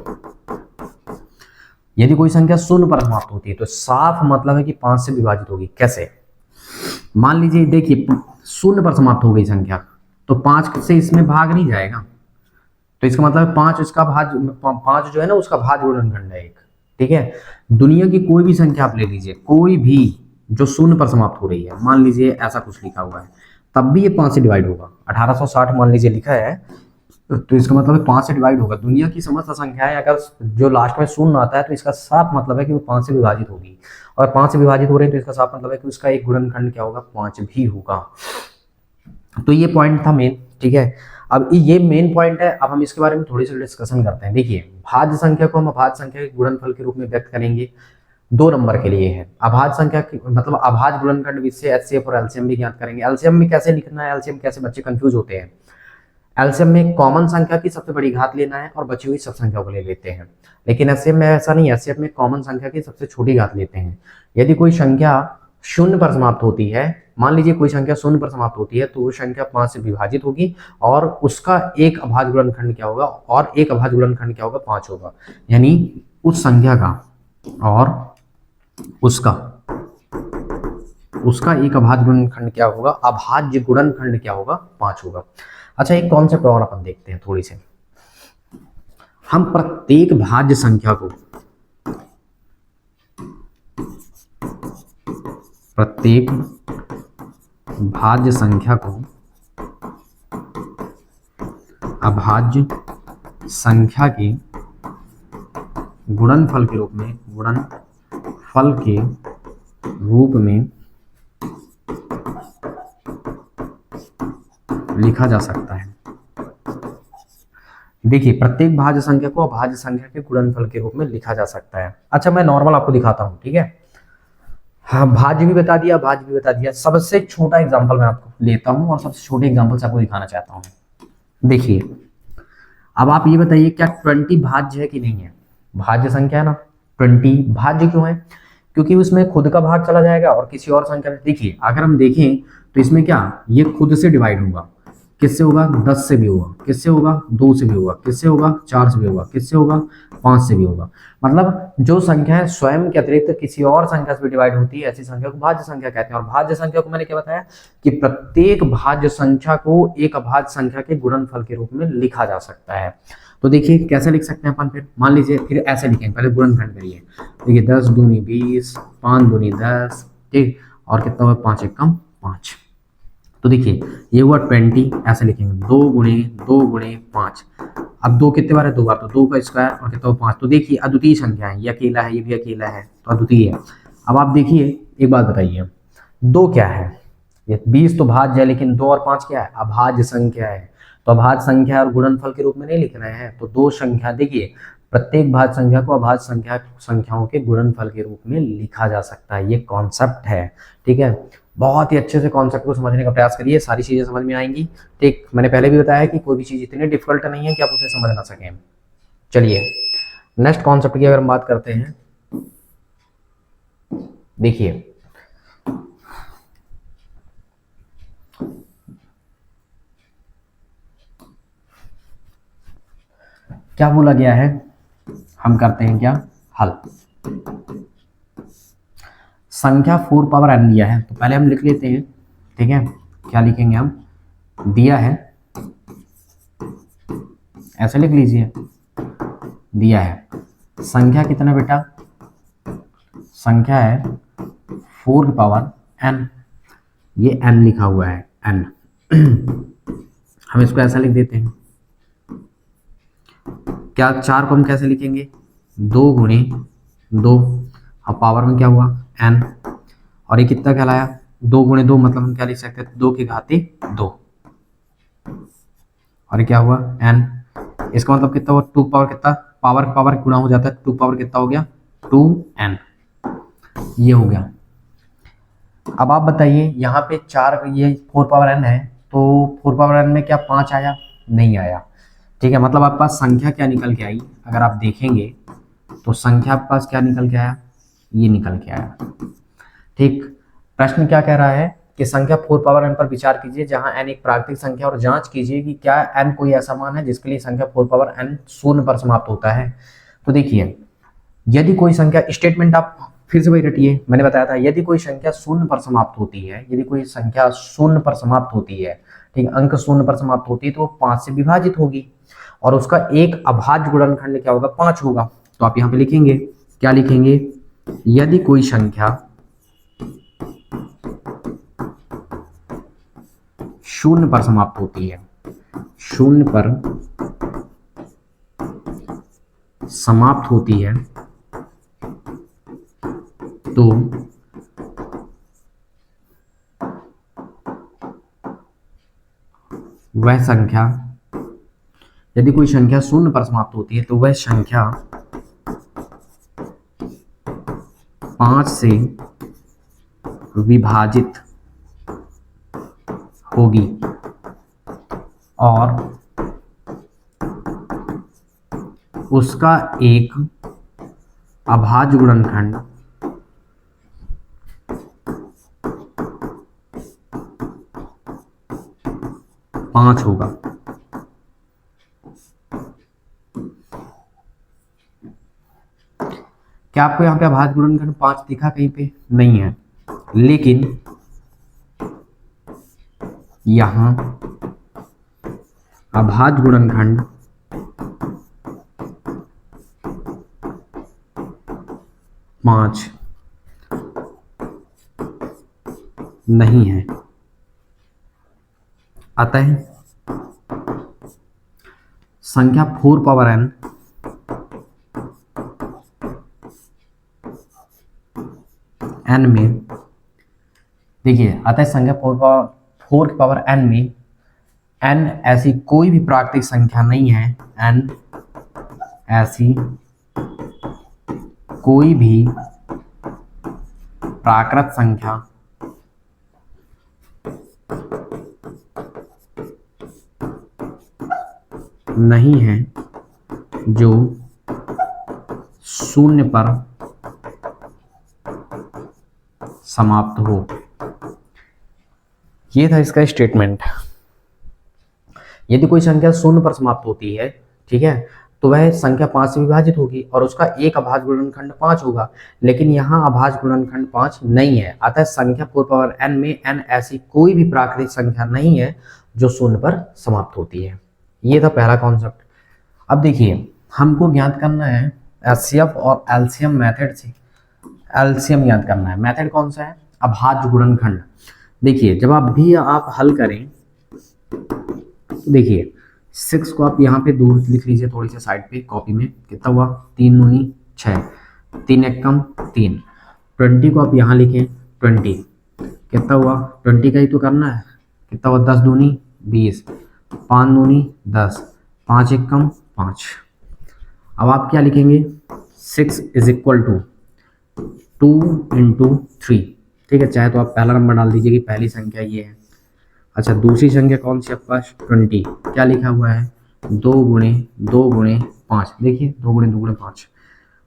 यदि कोई संख्या शून्य पर समाप्त होती है तो साफ मतलब है कि 5 से विभाजित होगी। कैसे? मान लीजिए, देखिए शून्य पर समाप्त हो गई संख्या, तो 5 से इसमें भाग नहीं जाएगा, तो इसका मतलब 5 इसका भाज्य, 5 जो है ना उसका भाज्य गुणनखंड है एक। ठीक है, दुनिया की कोई भी संख्या आप ले लीजिए, कोई भी जो शून्य पर समाप्त हो रही है, मान लीजिए ऐसा कुछ लिखा हुआ है, तब भी ये 5 से डिवाइड होगा। 1860 मान लीजिए लिखा है, तो इसका मतलब 5 से डिवाइड होगा। दुनिया की समस्त संख्याएं अगर जो लास्ट में शून्य आता है तो इसका साफ मतलब है कि वो 5 से विभाजित होगी, और 5 से विभाजित हो रही है तो इसका साफ मतलब है कि उसका एक गुणनखंड क्या होगा, 5 भी होगा। तो ये पॉइंट था मेन। ठीक है, अब ये मेन पॉइंट है। अब हम इसके बारे में थोड़ी सी डिस्कशन करते हैं। देखिए, भाज्य संख्या को हम अभाज्य संख्या के गुणनफल के रूप में व्यक्त करेंगे। 2 नंबर के लिए है अभाज्य संख्या की, मतलब अभाज्य गुणनखंड विधि से एचसीएफ और एलसीएम भी ज्ञात करेंगे। एलसीएम में कैसे लिखना है, एलसीएम कैसे बच्चे कंफ्यूज होते हैं। एलसीएम में कॉमन संख्या की सबसे बड़ी घात लेना है और बची हुई सब संख्या को ले लेते हैं, लेकिन एचसीएफ में ऐसा नहीं है। एचसीएफ में कॉमन संख्या की सबसे छोटी घात लेते हैं। यदि कोई संख्या शून्य पर समाप्त होती है, मान लीजिए कोई संख्या शून्य पर समाप्त होती है, तो वो संख्या 5 से विभाजित होगी और उसका एक अभाज्य गुणनखंड क्या होगा, और एक अभाज्य गुणनखंड क्या होगा, 5 होगा। यानी उस संख्या का और उसका एक अभाज्य गुणनखंड क्या होगा, अभाज्य गुणनखंड क्या होगा, 5 होगा। अच्छा, एक कॉन्सेप्ट और अपन देखते हैं थोड़ी से। हम प्रत्येक भाज्य संख्या को अभाज्य संख्या के गुणनफल के रूप में लिखा जा सकता है। देखिए, प्रत्येक भाज्य संख्या को अभाज्य संख्या के गुणनफल के रूप में लिखा जा सकता है। अच्छा, मैं नॉर्मल आपको दिखाता हूं। ठीक है, हाँ, भाज्य भी बता दिया, भाज्य भी बता दिया। सबसे छोटा एग्जांपल मैं आपको लेता हूं और सबसे छोटे एग्जांपल से आपको दिखाना चाहता हूं। देखिए, अब आप ये बताइए, क्या 20 भाज्य है कि नहीं है? भाज्य संख्या है ना, 20 भाज्य क्यों है? क्योंकि उसमें खुद का भाग चला जाएगा और किसी और संख्या में। देखिए, अगर हम देखें तो इसमें क्या, ये खुद से डिवाइड होगा। किससे होगा? 10 से भी होगा। किससे होगा? 2 से भी होगा। किससे होगा? 4 से भी होगा। किससे होगा? 5 से भी होगा। मतलब जो संख्या स्वयं के अतिरिक्त किसी और संख्या से भी डिवाइड होती है, ऐसी संख्या को भाज्य संख्या कहते हैं। और भाज्य संख्या को मैंने क्या बताया कि प्रत्येक भाज्य संख्या को एक अभाज्य संख्या के गुणनफल के रूप में लिखा जा सकता है। तो देखिए कैसे लिख सकते हैं अपन। फिर मान लीजिए, फिर ऐसे लिखेंगे, पहले गुणनखंड करिए। देखिए, 10 दूनी 20, 5 दूनी 10, ठीक, और कितना हुआ, 5 एकम 5। तो देखिए, ये हुआ 20, ऐसे लिखेंगे 2 गुणे 5। अब 2 कितने बार है? 2 बार, तो 2 का स्क्वायर और कितना हुआ, 5। तो देखिए, अद्वितीय संख्या है, ये अकेला है, ये भी अकेला है, तो अद्वितीय है। अब आप देखिए, एक बात बताइए, 2 क्या है? ये 20 तो भाज्य है, लेकिन 2 और 5 क्या है? अभाज्य संख्या है। तो अभाज्य संख्या और गुणनफल के रूप में नहीं लिख रहे हैं, तो 2 संख्या, देखिए प्रत्येक भाज्य संख्या को अभाज्य संख्याओं के गुणनफल के रूप में लिखा जा सकता है। ये कॉन्सेप्ट है। ठीक है, बहुत ही अच्छे से कॉन्सेप्ट को समझने का प्रयास करिए, सारी चीजें समझ में आएंगी। ठीक, मैंने पहले भी बताया कि कोई भी चीज इतनी डिफिकल्ट नहीं है कि आप उसे समझ ना सकें। चलिए, नेक्स्ट कॉन्सेप्ट की अगर हम बात करते हैं, देखिए क्या बोला गया है, हम करते हैं क्या, हल। संख्या 4 पावर n लिया है, तो पहले हम लिख लेते हैं ठीक है, क्या लिखेंगे हम, दिया है, ऐसे लिख लीजिए, दिया है संख्या कितना बेटा, संख्या है 4 की पावर n, ये n लिखा हुआ है n, हम इसको ऐसा लिख देते हैं, क्या 4 को हम कैसे लिखेंगे, 2 गुणे 2, अब पावर में क्या हुआ n, और ये कितना कहलाया 2 गुणे 2, मतलब हम क्या लिख सकते हैं 2 की घाती 2, और ये क्या हुआ n, इसका मतलब कितना हुआ 2 पावर, कितना पावर पावर गुणा हो जाता है, 2 पावर कितना हो गया 2n, ये हो गया। अब आप बताइए यहाँ पे 4, ये 4 पावर n है, तो 4 पावर n में क्या 5 आया, नहीं आया, ठीक है, मतलब आपके पास संख्या क्या निकल के आई, अगर आप देखेंगे तो संख्या आपके पास क्या निकल के आया, ये निकल के आया, ठीक। प्रश्न क्या कह रहा है कि संख्या 4 पावर n पर विचार कीजिए जहां n एक प्राकृतिक संख्या, और जांच कीजिए कि क्या n कोई ऐसा मान है जिसके लिए संख्या 4 पावर n शून्य पर समाप्त होता है। तो देखिए, यदि कोई संख्या, स्टेटमेंट आप फिर से वही रटिए, मैंने बताया था यदि कोई संख्या शून्य पर समाप्त होती है, यदि कोई संख्या शून्य पर समाप्त होती है, ठीक, अंक शून्य पर समाप्त होती है, तो वो 5 से विभाजित होगी और उसका एक अभाज्य गुणनखंड क्या होगा 5 होगा। तो आप यहाँ पे लिखेंगे, क्या लिखेंगे, यदि कोई संख्या शून्य पर समाप्त होती है, शून्य पर समाप्त होती है, तो वह संख्या, यदि कोई संख्या शून्य पर समाप्त होती है तो वह संख्या 5 से विभाजित होगी और उसका एक अभाज्य गुणनखंड 5 होगा। क्या आपको यहाँ पे अभाज्य गुणनखंड 5 दिखा कहीं पे, नहीं है, लेकिन यहाँ अभाज्य गुणनखंड 5 नहीं है, अतः संख्या 4 पावर n में, देखिए अतः संख्या 4 की पावर n में n ऐसी कोई भी प्राकृतिक संख्या नहीं है, n ऐसी कोई भी प्राकृत संख्या नहीं है जो शून्य पर समाप्त हो। ये था इसका स्टेटमेंट। यदि कोई संख्या शून्य पर समाप्त होती है, ठीक है, तो वह संख्या 5 से विभाजित होगी और उसका एक अभाज्य गुणनखंड 5 होगा, लेकिन यहाँ अभाज्य गुणनखंड 5 नहीं है, अतः संख्या 4 पावर n में n ऐसी कोई भी प्राकृतिक संख्या नहीं है जो शून्य पर समाप्त होती है। ये था पहला कॉन्सेप्ट। अब देखिए, हमको ज्ञात करना है एचसीएफ और एलसीएम मेथड से, एलसीएम ज्ञात करना है। मेथड कौन सा है, अभाज्य गुणनखंड। देखिए, जब आप भी आप हल करें, देखिए 6 को आप यहाँ पे दूर लिख लीजिए, थोड़ी सी साइड पे कॉपी में, कितना हुआ 3 दूनी 6, 3 एक कम 3, 20 को आप यहाँ लिखें 20, कितना हुआ 20 का ही तो करना है, कितना हुआ 10 दूनी 20, 5 दूनी 10, 5 एक कम 5। अब आप क्या लिखेंगे, 6 इज इक्वल टू 2 इंटू 3, ठीक है, चाहे तो आप पहला नंबर डाल दीजिए कि पहली संख्या ये है। अच्छा, दूसरी संख्या कौन सी आपके पास 20, क्या लिखा हुआ है 2 गुणे 5, देखिए 2 गुणे 5,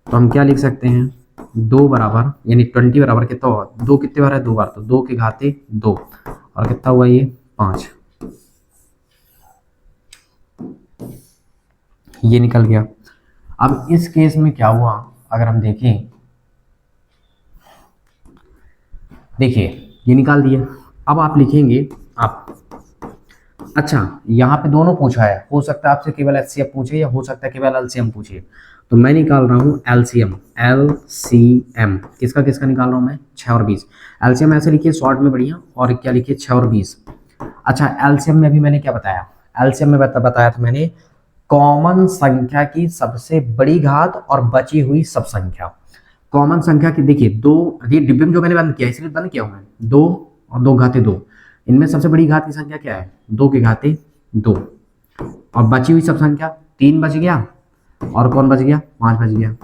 तो हम क्या लिख सकते हैं 2 बराबर, यानी 20 बराबर कितना हुआ, 2 कितने बार है 2 बार, तो 2 की घाते 2, और कितना हुआ ये 5, ये निकल गया। अब इस केस में क्या हुआ, अगर हम देखें, देखिए ये निकाल दिया। अब आप लिखेंगे आप, अच्छा यहाँ पे दोनों पूछा है, हो सकता है आपसे केवल एचसीएफ पूछे या हो सकता है केवल एलसीएम पूछे, तो मैं निकाल रहा हूँ एलसीएम। एलसीएम किसका किसका निकाल रहा हूँ मैं, 6 और 20। एलसीएम ऐसे लिखिए शॉर्ट में बढ़िया, और क्या लिखिए 6 और 20। अच्छा एलसीएम में भी मैंने क्या बताया, एलसीएम में बताया था मैंने कॉमन संख्या की सबसे बड़ी घात और बची हुई सब संख्या। कॉमन संख्या की देखिए दो, ये डिब्बे में जो मैंने बंद किया इसलिए बंद किया हूँ मैं, 2 और 2 घाते 2, इनमें सबसे बड़ी घात की संख्या क्या है, 2 के घाते 2, और बची हुई सब संख्या 3 बच गया, और कौन बच गया, 5 बच गया।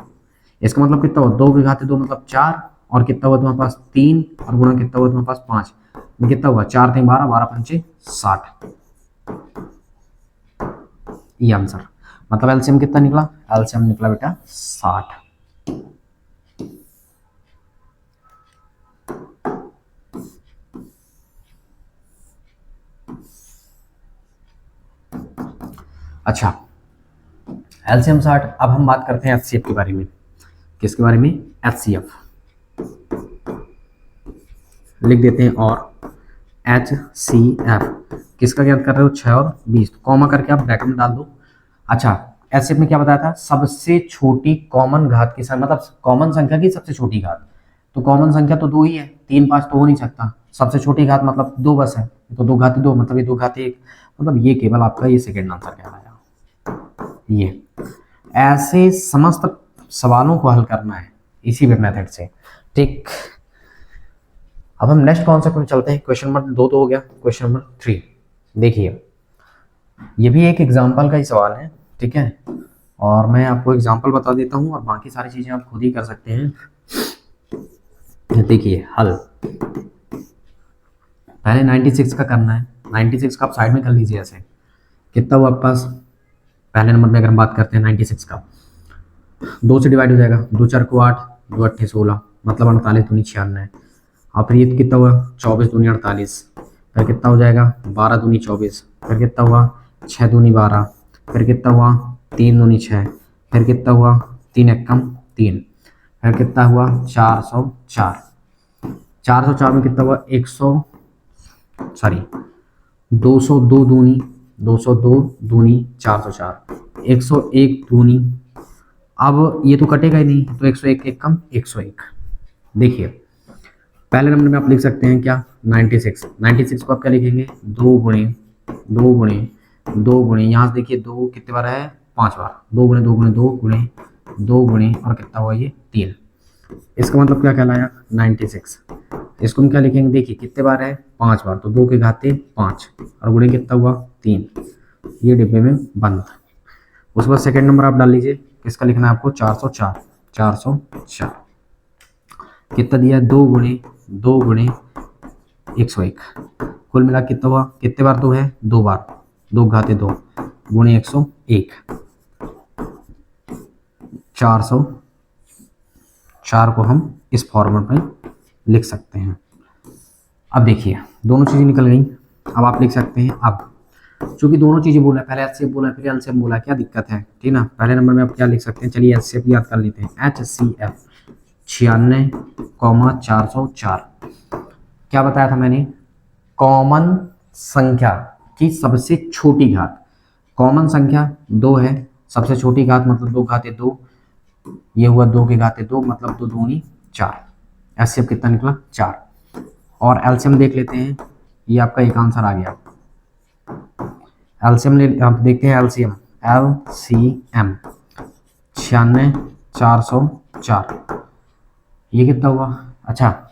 इसका मतलब कितना हुआ, 2 के घाते 2 मतलब 4, और कितना हुआ तुम्हारे पास 3, और गुणा कितना हुआ तुम्हारे पास 5, कितना हुआ 4 3 12, 12 पंचे 60। ये आंसर, मतलब एलसीएम कितना निकला, एलसीएम निकला बेटा 60। अच्छा एलसीएम 60। अब हम बात करते हैं एचसीएफ के बारे में। किसके बारे में, एचसीएफ लिख देते हैं, और एचसीएफ किसका ज्ञात कर रहे हो, 6 और 20, कॉमा करके आप ब्रैकेट में डाल दो। अच्छा एचसीएफ में क्या बताया था, सबसे छोटी कॉमन घात की संख्या, मतलब कॉमन संख्या की सबसे छोटी घात, तो कॉमन संख्या तो 2 ही है, 3 5 तो हो नहीं सकता, सबसे छोटी घात मतलब 2 बस है, तो 2 घाते 2 मतलब ये 2 घाते 1, मतलब ये केवल आपका ये सेकेंड आंसर कहलाया। ये ऐसे समस्त सवालों को हल करना है इसी भी मेथड से, ठीक। अब हम नेक्स्ट कॉन्सेप्ट में चलते हैं। क्वेश्चन नंबर 2 तो हो गया, क्वेश्चन नंबर 3 देखिए, ये भी एक एग्जाम्पल का ही सवाल है, ठीक है, और मैं आपको एग्जाम्पल बता देता हूँ और बाकी सारी चीजें आप खुद ही कर सकते हैं। देखिए हल, पहले 96 का करना है, 96 का आप साइड में कर लीजिए ऐसे, कितना हुआ आपके पास, पहले नंबर में अगर हम बात करते हैं 96 का, 2 से डिवाइड हो जाएगा, 2 4 को 8, 2 8 16, मतलब 48 दूनी 96, और फिर ये कितना हुआ 24 दूनी 48, फिर कितना हो जाएगा 12 दूनी 24, फिर कितना हुआ 6 दूनी 12, फिर कितना हुआ 3 दूनी 6, फिर कितना हुआ 3 एकम 3, फिर कितना हुआ 404, 404 में कितना हुआ 202 दूनी 202 दूनी 404, 101 दूनी, अब ये तो कटेगा ही नहीं, तो 101 एक कम 101। देखिए पहले नंबर में आप लिख सकते हैं क्या 96 को आप क्या लिखेंगे 2 गुणे 2 गुणे 2 गुणे, यहाँ से देखिए 2 कितने बार है 5 बार, 2 गुणे 2 गुणे 2 गुणे 2 गुणे और कितना हुआ ये 3, इसका मतलब क्या कहलाया 96। इसको हम क्या लिखेंगे, देखिए कितने बार है 5 बार, तो 2 के घाते 5 और गुणे कितना हुआ 3, ये डिब्बे में बंद। उसके बाद सेकेंड नंबर आप डाल लीजिए, किसका लिखना है आपको 404, 404 कितना दिया 2 गुणे 2 गुणे 101, कुल मिला कितना हुआ, कितने बार 2 है 2 बार, 2 घाते 2 गुणे 101, 404 को हम इस फॉर्मेट में लिख सकते हैं। अब देखिए दोनों चीज़ें निकल गई, अब आप लिख सकते हैं, अब चूंकि दोनों चीज़ें बोला, पहले एचसीएफ बोला फिर एलसीएम बोला, क्या दिक्कत है, ठीक ना। पहले नंबर में आप क्या लिख सकते हैं, चलिए एचसीएफ याद कर लेते हैं, HCF 96,404, क्या बताया था मैंने, कॉमन संख्या की सबसे छोटी घात, कॉमन संख्या 2 है, सबसे छोटी घात मतलब 2 घाते 2, ये हुआ 2 के घाते 2 मतलब 2 दूनी 4, एचसीएफ कितना निकला 4। और एलसीएम देख लेते हैं, ये आपका एक आंसर आ गया। एलसीएम ले आप देखते हैं, एलसीएम 96,404, ये कितना हुआ। अच्छा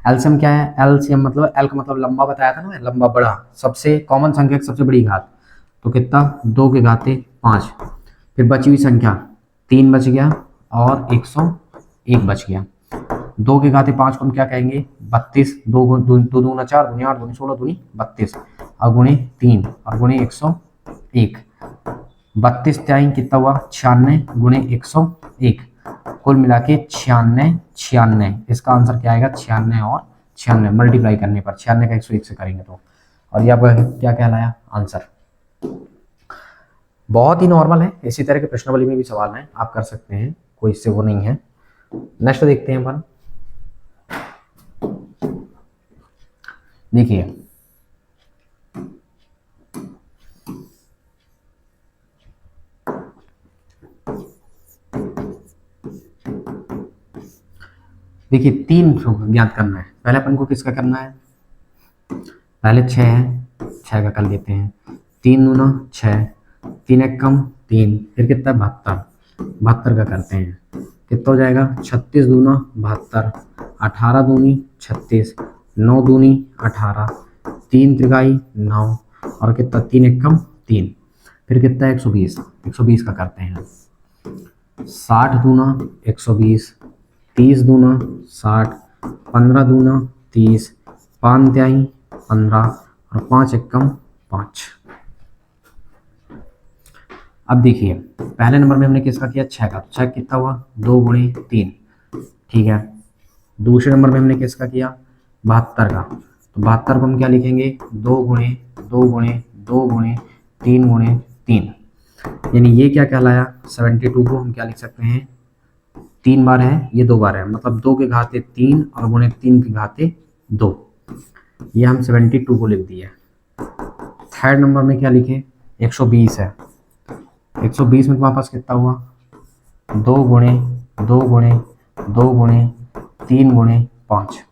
एलसीएम क्या है, एलसीएम मतलब एल का मतलब लंबा बताया था ना, लंबा बड़ा, सबसे कॉमन संख्या की सबसे बड़ी घात, तो कितना 2 के घाते 5, फिर बची हुई संख्या 3 बच गया और 101 बच गया, 2 के घाते 5 को हम क्या कहेंगे 32, 2 दूना 4 दूनी 8 दूनी 16 दूनी 32 और गुणे 3 और गुणे 101, 32 टाइम कितना हुआ 96 गुणे 101, कुल मिला के 96, इसका आंसर क्या आएगा 96 और 96 मल्टीप्लाई करने पर 96 का 101 से करेंगे तो, और ये आपका क्या कहलाया आंसर। बहुत ही नॉर्मल है, इसी तरह के प्रश्नावली में भी सवाल हैं, आप कर सकते हैं, कोई इससे वो नहीं है। नेक्स्ट देखते हैं अपन, देखिए देखिए 3 ज्ञात करना है। पहले अपन को किसका करना है, पहले 6 है, 6 का कर लेते हैं। 3 दूना 6, 3 एक कम 3, फिर कितना 72, 72 का करते हैं। कितना हो जाएगा 36 दूना 72, 18 दूनी 36, 9 दूनी 18, 3 त्रिकाई 9, और कितना 3 एक कम 3, फिर कितना 120, 120 का करते हैं। 60 दूना 120, 30 दूना 60, 15 दूना 30, 5 तिहाई 15, और 5 एक कम 5। अब देखिए पहले नंबर में हमने किसका किया 6 का, 6 कितना हुआ 2 गुणे 3, ठीक है। दूसरे नंबर में हमने किसका किया 72 का, तो 72 को हम क्या लिखेंगे 2 गुणे 2 गुणे 2 गुणे 3 गुणे 3, यानी ये क्या कहलाया 72 को हम क्या लिख सकते हैं 3 बार है, ये 2 बार है, मतलब 2 के घाते 3 और गुणे 3 के घाते 2, ये हम 72 को लिख दिया। थर्ड नंबर में क्या लिखे 120 है, 120 में तुम्हारे पास कितना हुआ 2 गुणे 2 गुणे 2 गुणे 3 गुणे 5,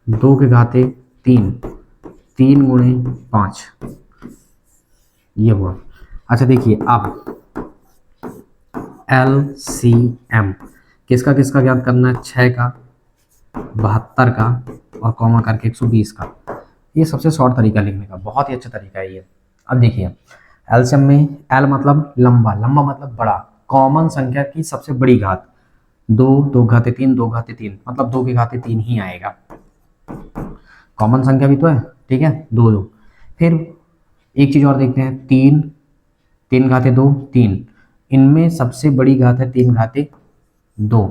2 के घाते 3, 3 गुणे 5, ये हुआ। अच्छा देखिए अब LCM किसका किसका ज्ञात करना है 6 का 72 का और कॉमा करके 120 का। ये सबसे शॉर्ट तरीका लिखने का, बहुत ही अच्छा तरीका है ये। अब देखिए एलसीएम में एल मतलब लंबा, लंबा मतलब बड़ा, कॉमन संख्या की सबसे बड़ी घात 2, 2 घाते 3, 2 घाते 3, मतलब 2 के घाते 3 ही आएगा, कॉमन संख्या भी तो है, ठीक है 2 2। फिर एक चीज और देखते हैं 3, 3 घाते 2 3, इनमें सबसे बड़ी घात है 3 घाते 2,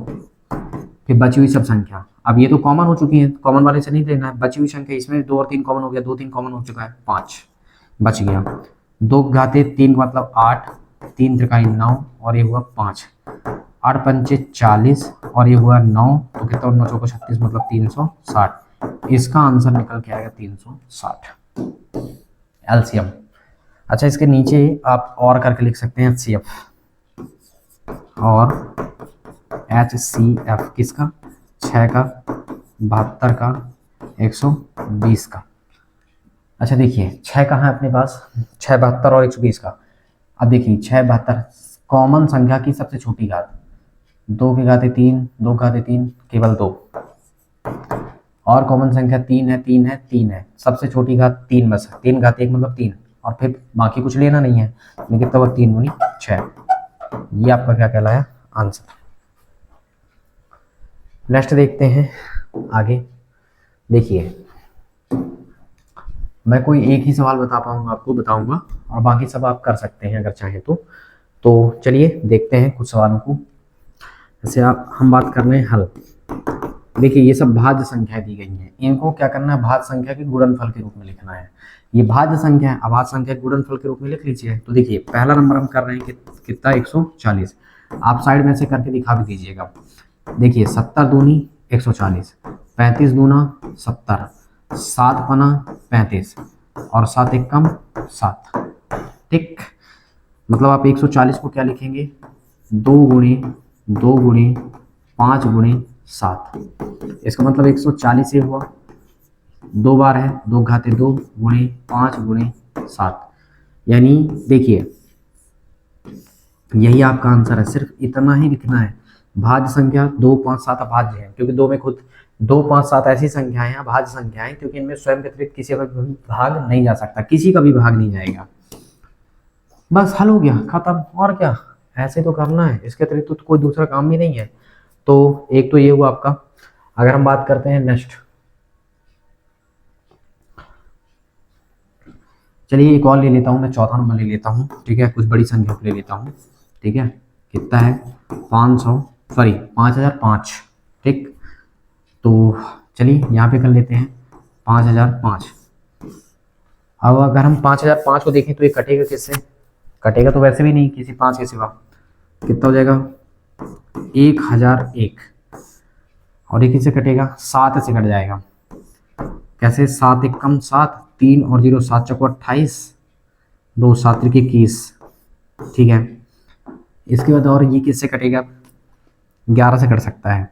फिर बची हुई सब संख्या। अब ये तो कॉमन हो चुकी है, कॉमन वाले से नहीं लेना है, बची हुई संख्या इसमें 2 और 3 कॉमन हो गया, 2 3 कॉमन हो चुका है 5 बच गया। 2 घाते 3 का मतलब 8, 3 त्रिकाई 9 और ये हुआ 5, 8 पंचे 40 और ये हुआ 9, तो कितना 9 चौको 36 मतलब 360, इसका आंसर निकल के आएगा 360 एलसीएम। अच्छा इसके नीचे आप और करके लिख सकते हैं एचसीएफ और HCF किसका 6 का 72 का 120 का। अच्छा देखिए 6 कहाँ है अपने पास 6 72 और 120 का। अब देखिए 6 72 कॉमन संख्या की सबसे छोटी घात 2 के घाते 3, 2 घाते 3 केवल 2, और कॉमन संख्या 3 है 3 है 3 है, सबसे छोटी घात 3 बस 3 घाते 1 मतलब 3, और फिर बाकी कुछ लेना नहीं है, लेकिन तब 3 दूनी 6, ये आपका क्या कहलाया आंसर। नेक्स्ट देखते हैं आगे। देखिए मैं कोई एक ही सवाल बता पाऊंगा आपको, बताऊंगा, और बाकी सब आप कर सकते हैं अगर चाहें तो चलिए देखते हैं कुछ सवालों को। जैसे हम बात कर रहे हैं हल। देखिए ये सब भाज्य संख्या दी गई हैं, इनको क्या करना है भाज्य संख्या के गुणनफल के रूप में लिखना है। ये भाज्य संख्या है, अभाज्य संख्या के गुणनफल के रूप में लिख लीजिए। तो देखिए पहला नंबर हम कर रहे हैं कि कितना 140, आप साइड में से करके दिखा भी दीजिएगा। देखिए 70 दूनी 140, 35 दूना 70, 7 पना 35 और 7 एक कम 7, ठीक। मतलब आप 140 को क्या लिखेंगे 2 गुणे 2 गुणे 5 गुणे 7, इसका मतलब 140 ये हुआ, 2 बार है 2 घाते 2 गुणे 5 गुणे 7, यानी देखिए यही आपका आंसर है, सिर्फ इतना ही लिखना है। भाज्य संख्या 2 5 7 अभाज्य है, क्योंकि 2 में खुद 2 5 7 ऐसी संख्याएं हैं अभाज्य संख्याएं, क्योंकि इनमें स्वयं के अतिरिक्त किसी का भी भाग नहीं जा सकता, किसी का भी भाग नहीं जाएगा। बस हल हो गया खत्म, और क्या ऐसे तो करना है, इसके अतिरिक्त तो कोई दूसरा काम भी नहीं है। तो एक तो ये हुआ आपका। अगर हम बात करते हैं नेक्स्ट, चलिए एक और ले लेता हूँ मैं, चौथा नंबर ले लेता हूँ, ठीक है, कुछ बड़ी संख्या को ले लेता हूँ, ठीक है। कितना है 5005, ठीक। तो चलिए यहाँ पे कर लेते हैं 5005। अब अगर हम 5005 को देखें तो ये कटेगा किससे, कटेगा तो वैसे भी नहीं किसी 5 के सिवा, कितना हो जाएगा 1001, और ये किससे कटेगा, 7 से कट जाएगा। कैसे, 7 एकम 7, 3 और 0, 7 चौको 28, 2 7 त्रिक 21, ठीक है। इसके बाद और ये किससे कटेगा, 11 से कट सकता है।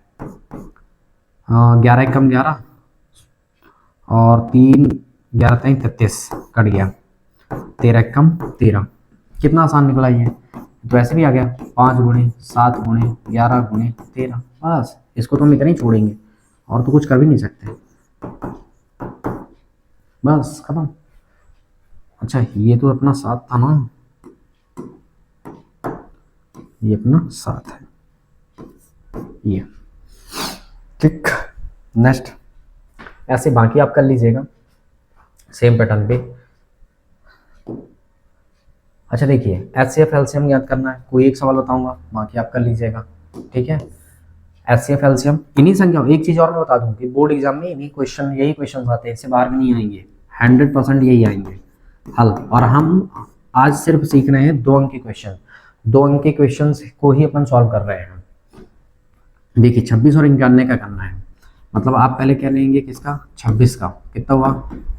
11 एकम 11 और 3 11 3 33, कट गया। 13 एकम 13, कितना आसान निकला ये, तो ऐसे भी आ गया 5 गुणे 7 गुणे 11 गुणे 13, बस इसको तो हम इतना ही छोड़ेंगे और तो कुछ कर भी नहीं सकते, बस खत्म। अच्छा ये तो अपना 7 था ना, ये अपना 7 है ये, ठीक। नेक्स्ट, ऐसे बाकी आप कर लीजिएगा सेम पैटर्न पे। अच्छा देखिए, HCF LCM याद करना है, कोई एक सवाल बताऊंगा बाकी आप कर लीजिएगा, ठीक है। HCF LCM इन्हीं संख्या, एक चीज और मैं बता दूं कि बोर्ड एग्जाम में इन्हीं क्वेश्चन, यही क्वेश्चन आते हैं, इससे बाहर भी नहीं आएंगे, 100% यही आएंगे हल। और हम आज सिर्फ सीख रहे हैं 2 अंक के क्वेश्चन, 2 अंक के क्वेश्चन को ही अपन सॉल्व कर रहे हैं। देखिए 26 और 91 का करना है, मतलब आप पहले क्या लेंगे, किसका, 26 का, कितना हुआ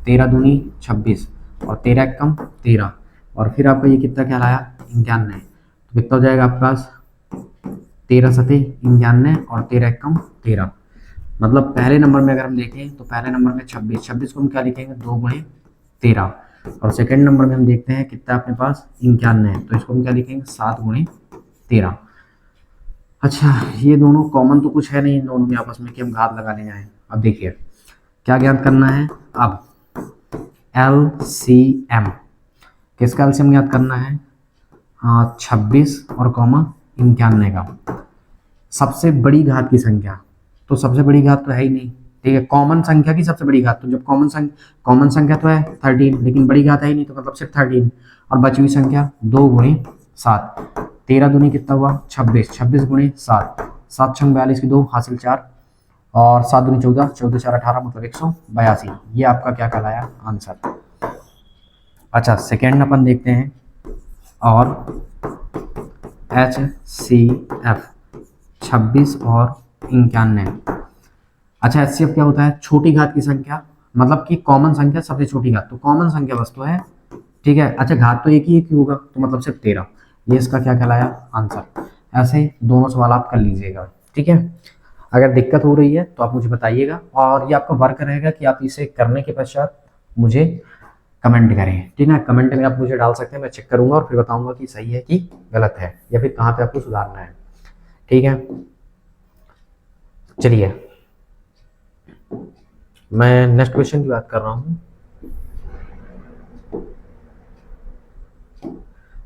13 दूनी 26 और 13 एकम 13, और फिर आपका ये कितना कहलाया 91, तो कितना हो जाएगा आपके पास 13 सते 91 और 13 एकम 13। मतलब पहले नंबर में अगर हम देखें तो पहले नंबर में 26 को हम क्या लिखेंगे 2 गुणे 13, और सेकंड नंबर में हम देखते हैं कितना अपने पास 91 है, तो इसको हम क्या लिखेंगे 7 गुणे 13। अच्छा ये दोनों कॉमन तो कुछ है नहीं इन दोनों में आपस में कि हम घात लगाने जाएं। अब देखिए क्या ज्ञात करना है, अब LCM, किसका LCM ज्ञात करना है, 26 और कॉमा 91 का, सबसे बड़ी घात की संख्या, तो सबसे बड़ी घात तो है ही नहीं, ठीक है, कॉमन संख्या की सबसे बड़ी घात, तो जब कॉमन संख्या तो है 13 लेकिन बड़ी घात है ही नहीं, तो मतलब सिर्फ 13, और बची हुई संख्या 2 गुणे 7, 13 दूनी कितना हुआ 26, 26 गुणे 7, 7 छंग 42 की 2 हासिल 4, और 7 दूनी 14, 14 4 18, मतलब 182, ये आपका क्या कहलाया आंसर। अच्छा सेकेंड अपन देखते हैं, और HCF 26 और 91। अच्छा HCF क्या होता है, छोटी घात की संख्या, मतलब कि कॉमन संख्या सबसे छोटी घात, तो कॉमन संख्या वस्तु है, ठीक है। अच्छा घात तो एक ही होगा, तो मतलब सिर्फ 13, ये इसका क्या कहलाया आंसर। ऐसे दोनों सवाल आप कर लीजिएगा, ठीक है। अगर दिक्कत हो रही है तो आप मुझे बताइएगा, और ये आपका वर्क रहेगा कि आप इसे करने के पश्चात मुझे कमेंट करें, ठीक है। कमेंट में आप मुझे डाल सकते हैं, मैं चेक करूंगा और फिर बताऊंगा कि सही है कि गलत है, या फिर कहाँ पे आपको सुधारना है, ठीक है। चलिए मैं नेक्स्ट क्वेश्चन की बात कर रहा हूँ।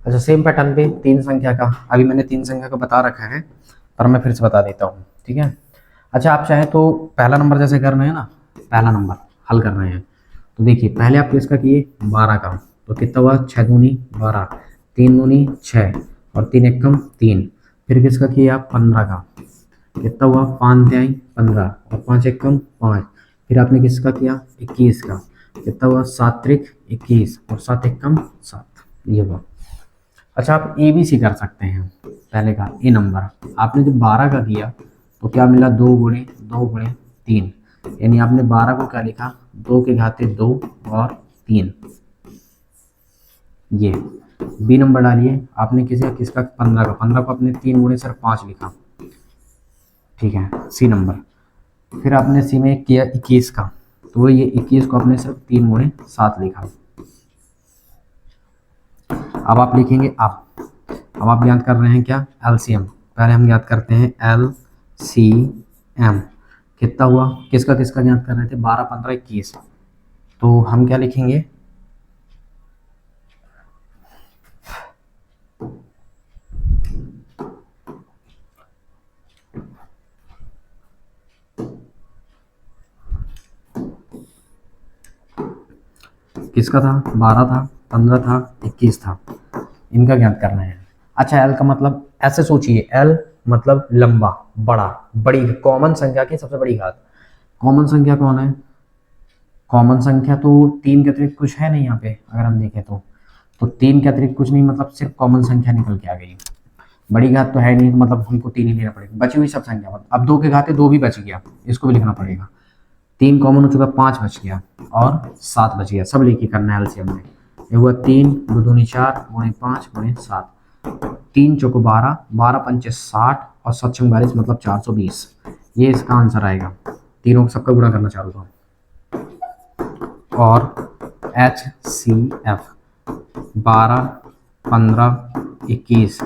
अच्छा सेम पैटर्न पे 3 संख्या का, अभी मैंने 3 संख्या का बता रखा है पर मैं फिर से बता देता हूँ, ठीक है। अच्छा आप चाहे तो पहला नंबर जैसे कर रहे हैं ना, पहला नंबर हल कर रहे हैं, तो देखिए पहले आप इसका किए 12 का, तो कितना हुआ 6 दूनी 12, 3 दूनी 6 और 3 एकम 3, फिर किसका किया 15 का, कितना हुआ 5 तिहाई 15 और 5 एकम 5, फिर आपने किसका किया 21 का, कितना हुआ 7 त्रिक 21 और 7 एकम 7, ये हुआ। अच्छा आप ABC कर सकते हैं, पहले का ए नंबर आपने जब 12 का किया तो क्या मिला 2 गुणे 3, यानी आपने 12 को क्या लिखा 2 के घाते 2 और 3। ये बी नंबर डालिए, आपने किसका 15 को आपने 3 गुणे सिर्फ 5 लिखा, ठीक है। सी नंबर फिर आपने सी में किया 21 का, तो ये 21 को आपने सिर्फ 3 गुणे 7 लिखा। अब आप लिखेंगे अब आप याद कर रहे हैं क्या LCM, पहले हम याद करते हैं LCM कितना हुआ, किसका याद कर रहे थे 12 15 21, तो हम क्या लिखेंगे किसका था 12 था 15 था 21 था, इनका ज्ञात करना है। अच्छा L का मतलब ऐसे सोचिए, L मतलब लंबा बड़ा, बड़ी कॉमन संख्या की सबसे बड़ी घात, कॉमन संख्या कौन है, कॉमन संख्या तो 3 के अतिरिक्त कुछ है नहीं यहाँ पे, अगर हम देखें तो 3 के अतिरिक्त कुछ नहीं, मतलब सिर्फ कॉमन संख्या निकल के आ गई। बड़ी घात तो है नहीं, तो मतलब हमको 3 ही लेना पड़ेगा। बची हुई सब संख्या, मतलब अब 2 के घाते 2 भी बच गया, इसको भी लिखना पड़ेगा। 3 कॉमन हो चुका, 5 बच गया और 7 बच गया, सब लेके करना है एलसीएम में। ये हुआ 3 2 दूनी 4 गुणे 5 गुणे 7, 3 चौको 12, 12 पंचे 60 और 7 छंग 42, मतलब 420। ये इसका आंसर आएगा। तीनों सबका गुणा करना चालू था। और HCF 12 15 21,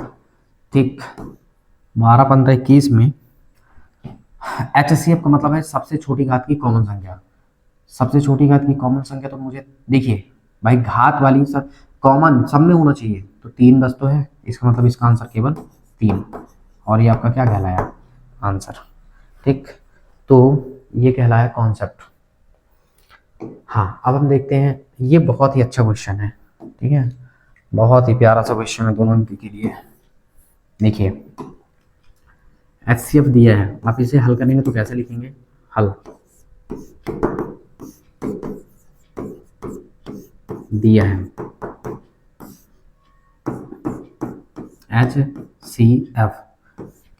ठीक, 12 15 21 में HCF का मतलब है सबसे छोटी घात की कॉमन संख्या। सबसे छोटी घात की कॉमन संख्या तो मुझे देखिए भाई, घात वाली सब कॉमन सब में होना चाहिए, तो 3 बस तो है, इसका मतलब इसका आंसर केवल 3। और ये आपका क्या कहलाया, आंसर। ठीक, तो ये कहलाया कॉन्सेप्ट। हाँ, अब हम देखते हैं, ये बहुत ही अच्छा क्वेश्चन है, ठीक है, बहुत ही प्यारा सा क्वेश्चन है दोनों के लिए। देखिए HCF दिया है, आप इसे हल करेंगे तो कैसे लिखेंगे, हल दिया है HCF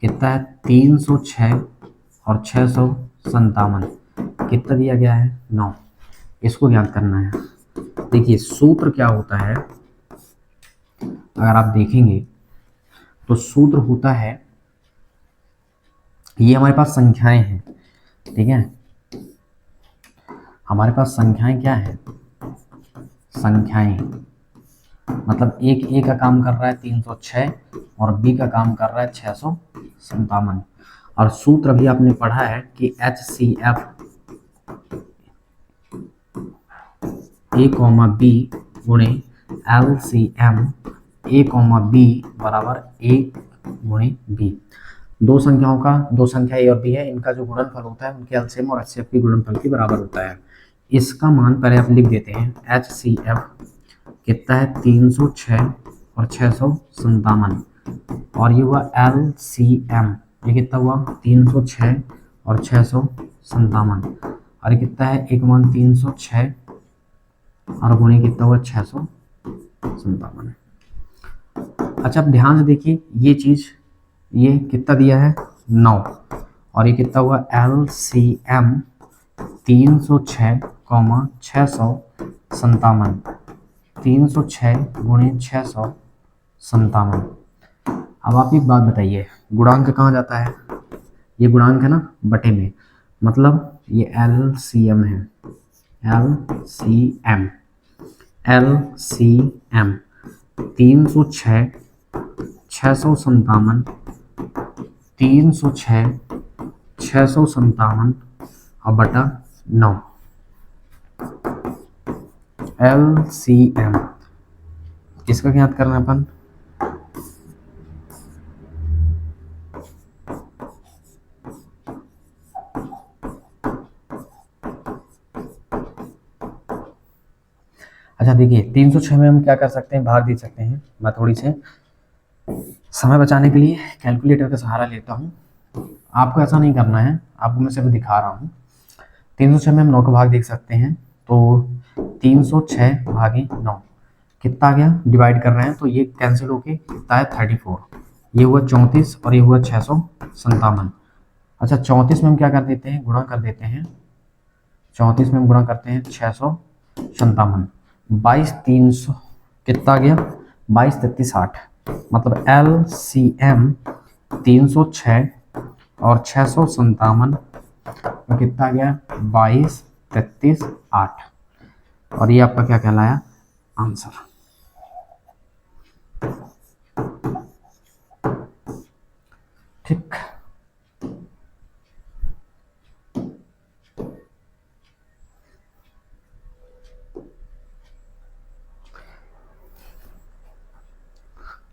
कितना है, 306 और 657, कितना दिया गया है, 9। इसको ज्ञात करना है। देखिए सूत्र क्या होता है, अगर आप देखेंगे तो सूत्र होता है, ये हमारे पास संख्याएं हैं, ठीक है, हमारे पास संख्याएं क्या है, संख्याएं, मतलब एक ए का काम कर रहा है 306 और बी का काम कर रहा है 657। और सूत्र भी आपने पढ़ा है कि HCF A, B गुणे LCM A, B बराबर A गुणे B। दो संख्याओं का, दो संख्या A और B है, इनका जो गुणनफल होता है उनके एलसीएम और HCF के गुणनफल के बराबर होता है। इसका मान पहले आप लिख देते हैं, HCF कितना है, 306 और 657, और ये हुआ LCM, ये कितना हुआ, 306 और 657, और ये कितना है, एक मान 306 और गुणे कितना हुआ, 657। अच्छा अब ध्यान से देखिए ये चीज, ये कितना दिया है, 9, और ये कितना हुआ, LCM 306 657, 306 गुणे 657। अब आप एक बात बताइए, गुणांक कहाँ जाता है, ये गुणांक है ना बटे में, मतलब ये LCM है, LCM 306 657, 306 657 और बटा 9, LCM इसका क्या याद करना है अपन, अच्छा देखिए 306 में हम क्या कर सकते हैं, भाग दे सकते हैं। मैं थोड़ी से समय बचाने के लिए कैलकुलेटर का सहारा लेता हूँ, आपको ऐसा नहीं करना है, आपको मैं सिर्फ दिखा रहा हूँ। 306 में हम 9 का भाग देख सकते हैं, तो 306 भागे 9 कितना आ गया, डिवाइड कर रहे हैं तो ये कैंसिल होके कितना है, 34, ये हुआ 34 और ये हुआ 657। अच्छा 34 में हम क्या कर देते हैं, गुणा कर देते हैं, 34 में हम गुणा करते हैं 657, 22 300 कितना आ गया, 22 33 60, मतलब LCM 306 और 657 तो कितना आ गया, 22 33 8, और ये आपका क्या कहलाया, आंसर। ठीक,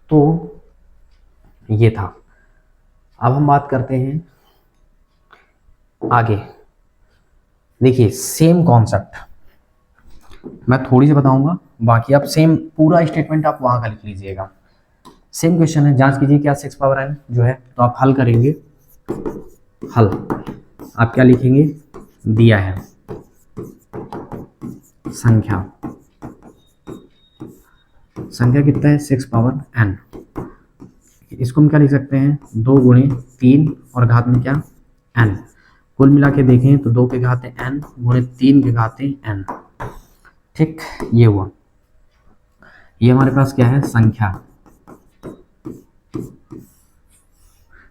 तो ये था। अब हम बात करते हैं आगे। देखिए सेम कॉन्सेप्ट मैं थोड़ी सी बताऊंगा, बाकी आप सेम पूरा स्टेटमेंट आप वहां का लिख लीजिएगा। सेम क्वेश्चन है, जांच कीजिए क्या 6 पावर n जो है, तो आप हल करेंगे, हल आप क्या लिखेंगे, दिया है संख्या, संख्या कितना है 6 पावर n, इसको हम क्या लिख सकते हैं, 2 गुणे 3 और घात में क्या n। कुल मिला के देखें तो 2 के घात n गुणे 3 के घात n। ठीक, ये हुआ, ये हमारे पास क्या है, संख्या।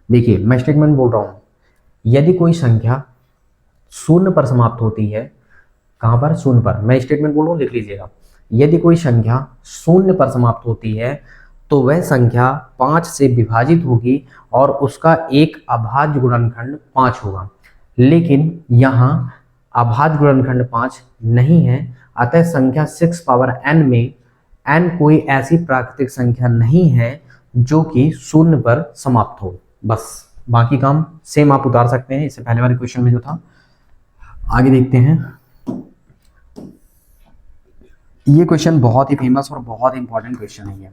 देखिए मैं स्टेटमेंट बोल रहा हूं, यदि कोई संख्या शून्य पर समाप्त होती है, कहां पर, शून्य पर, मैं स्टेटमेंट बोल रहा हूं, लिख लीजिएगा। यदि कोई संख्या शून्य पर समाप्त होती है तो वह संख्या 5 से विभाजित होगी और उसका एक अभाज्य गुणनखंड 5 होगा। लेकिन यहाँ अभाज्य गुणनखंड 5 नहीं है, अतः संख्या 6 पावर n में n कोई ऐसी प्राकृतिक संख्या नहीं है जो कि शून्य पर समाप्त हो। बस बाकी काम सेम आप उतार सकते हैं, इससे पहले वाले क्वेश्चन में जो था। आगे देखते हैं, ये क्वेश्चन बहुत ही फेमस और बहुत इंपॉर्टेंट क्वेश्चन है। ये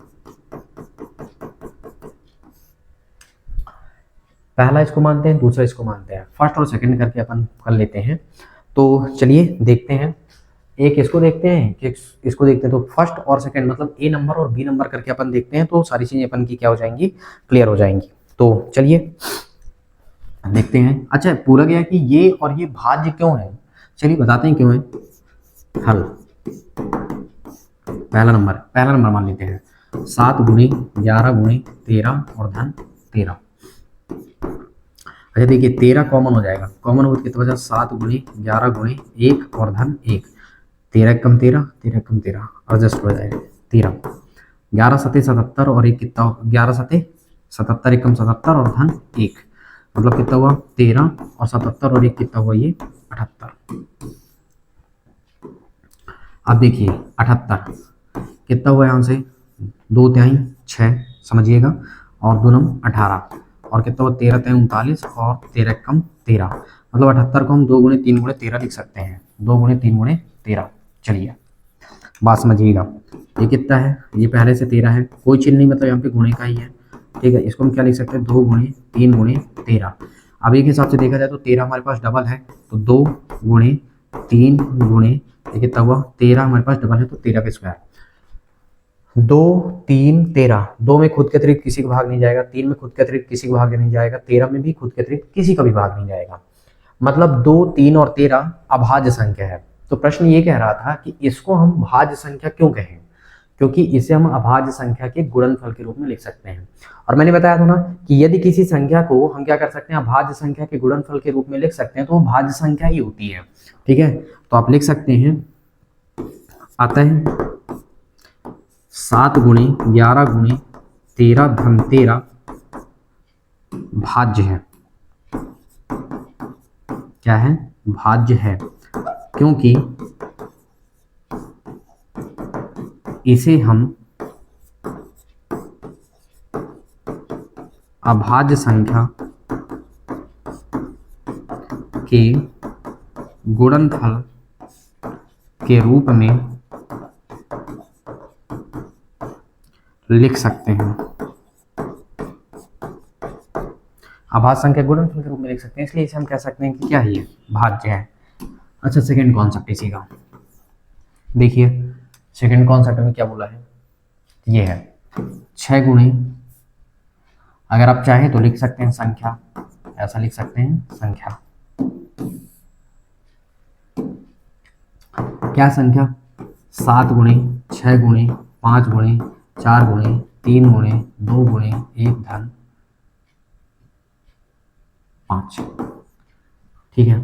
पहला इसको मानते हैं, दूसरा इसको मानते हैं, फर्स्ट और सेकंड करके अपन कर लेते हैं। तो चलिए देखते हैं, एक इसको देखते हैं, एक इसको देखते हैं। तो फर्स्ट और सेकंड मतलब ए नंबर और बी नंबर करके अपन देखते हैं, तो सारी चीजें अपन की क्या हो जाएंगी, क्लियर हो जाएंगी। तो चलिए देखते हैं। अच्छा पूरा गया कि ये और ये भाज्य क्यों है, चलिए बताते हैं क्यों है। हल पहला नंबर मान लेते हैं, 7 गुणे 11 गुणे 13 और धन 13। अच्छा देखिए 13 कॉमन हो जाएगा, कॉमन हो कितना बचा, 7 गुणे 11 गुणे 1 और धन 1, 13 कम 13, 13 कम 13, एडजस्ट हो जाएगा 13। 11 सते 77 और 1 कितना, 11 सते 77, 1 कम 77 और धन 1, मतलब कितना हुआ 13 और 77 और 1 कितना हुआ, ये 78। अब देखिए 78 कितना हुआ, यहाँ से 2 तिहाई 6 समझिएगा, और 2 नम 18 और कितना हुआ 13 तिहाई 39 और 13 कम 13, मतलब 78 को हम 2 गुणे 3 गुणे 13 लिख सकते हैं, 2 गुणे 3 गुणे 13। चलिए बात समझिएगा, ये कितना है, ये पहले से 13 है, कोई चिन्ह नहीं, मतलब यहाँ पे गुणे का ही है। ठीक है, इसको हम क्या लिख सकते हैं, 2 गुणे 3 गुणे 13। अब एक हिसाब से देखा जाए तो 13 हमारे पास डबल है, तो 2 गुणे 3 गुणे ये कितना हुआ 13 हमारे पास डबल है, तो 13 का स्क्वायर, 2 3 13, 2 में खुद के अतिरिक्त किसी का भाग नहीं जाएगा, 3 में खुद के अतिरिक्त किसी का भाग नहीं जाएगा, 13 में भी खुद के अतिरिक्त किसी का भी भाग नहीं जाएगा, मतलब 2 3 और 13 अभाज्य संख्या है। तो प्रश्न ये कह रहा था कि इसको हम भाज्य संख्या क्यों कहें, क्योंकि इसे हम अभाज्य संख्या के गुणनफल के रूप में लिख सकते हैं। और मैंने बताया था ना कि यदि किसी संख्या को हम क्या कर सकते हैं, अभाज्य संख्या के गुणनफल के रूप में लिख सकते हैं, तो वो भाज्य संख्या ही होती है। ठीक है, तो आप लिख सकते हैं, अतः 7 गुणे 11 गुणे 13 धन 13 भाज्य है। क्या है, भाज्य है, क्योंकि इसे हम अभाज्य संख्या के गुणनफल के रूप में लिख सकते हैं, अभाज्य संख्या गुणनफल के रूप में लिख सकते हैं, इसलिए इसे हम कह सकते हैं कि क्या है, ये भाज्य है। अच्छा सेकंड कॉन्सेप्ट इसी का देखिए, सेकंड कॉन्सेप्ट में क्या बोला है, ये है 6 गुणे, अगर आप चाहें तो लिख सकते हैं संख्या, ऐसा लिख सकते हैं संख्या, क्या संख्या, 7 गुणे 6 गुणे 5 गुणे 4 गुणे 3 गुणे 2 गुणे 1 धन 5। ठीक है,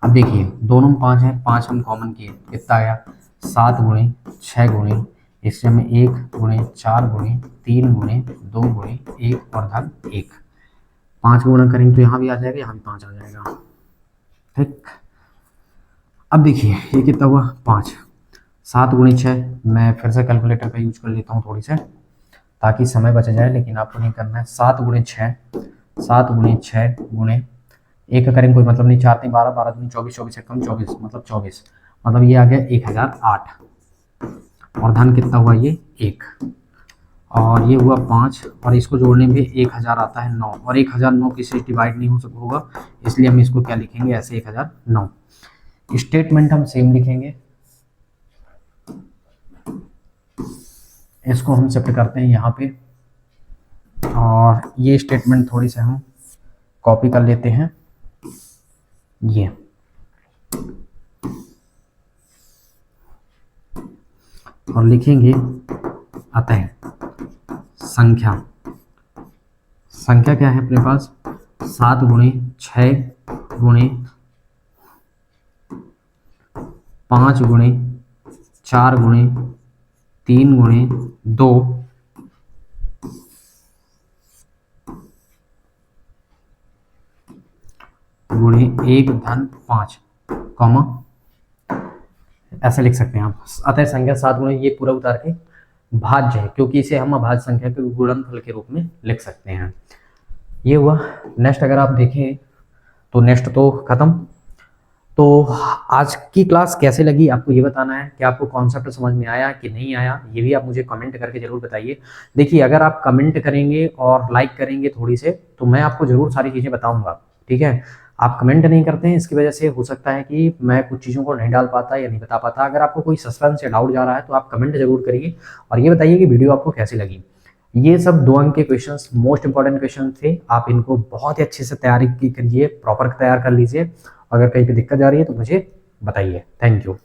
अब देखिए दोनों में 5 है, 5 हम कॉमन किए, कितना आया 7 गुणे 6 गुणे, इससे हमें 1 गुणे 4 गुणे 3 गुणे 2 गुणे 1 और धन 1, 5 गुणा करेंगे तो यहाँ भी आ जाएगा, यहाँ भी 5 आ जाएगा। ठीक, अब देखिए ये कितना हुआ 5, 7 गुणे 6, मैं फिर से कैलकुलेटर का यूज कर लेता हूँ थोड़ी से ताकि समय बच जाए, लेकिन आपको नहीं करना है। 7 गुणे 6, 7 गुणे 6 गुणे 1 का करेंगे कोई मतलब नहीं, 4 3 12, 12 दूनी 24, 24 से कम 24 मतलब 24, मतलब ये आ गया 1008, और धन कितना हुआ ये 1, और ये हुआ 5, और इसको जोड़ने में 1000 आता है 9, और 1009 किसी से डिवाइड नहीं होगा, इसलिए हम इसको क्या लिखेंगे ऐसे 1009। स्टेटमेंट हम सेम लिखेंगे, इसको हम शिफ्ट करते हैं यहाँ पे, और ये स्टेटमेंट थोड़ी से हम कॉपी कर लेते हैं, ये और लिखेंगे अतः संख्या, संख्या क्या है अपने पास 7 गुणे 6 गुणे 5 गुणे 4 गुणे 3 गुणे 2 गुणे 1 धन 5 कॉमा, ऐसे लिख सकते हैं आप। अतः संख्या 7 गुणे ये पूरा उतार के भाज्य है, क्योंकि इसे हम अभाज्य संख्या के गुणनफल के रूप में लिख सकते हैं। ये हुआ। नेक्स्ट अगर आप देखें तो नेक्स्ट तो खत्म। तो आज की क्लास कैसे लगी आपको ये बताना है कि आपको कॉन्सेप्ट समझ में आया कि नहीं आया, ये भी आप मुझे कमेंट करके जरूर बताइए। देखिए अगर आप कमेंट करेंगे और लाइक करेंगे थोड़ी से तो मैं आपको जरूर सारी चीज़ें बताऊंगा, ठीक है। आप कमेंट नहीं करते हैं, इसकी वजह से हो सकता है कि मैं कुछ चीज़ों को नहीं डाल पाता या नहीं बता पाता। अगर आपको कोई सस्पेंस या डाउट जा रहा है तो आप कमेंट जरूर करिए और ये बताइए कि वीडियो आपको कैसी लगी। ये सब 2 अंक के क्वेश्चंस मोस्ट इंपॉर्टेंट क्वेश्चन थे, आप इनको बहुत ही अच्छे से तैयारी करिए, प्रॉपर तैयार कर लीजिए। अगर कहीं पे दिक्कत जा रही है तो मुझे बताइए। Thank you.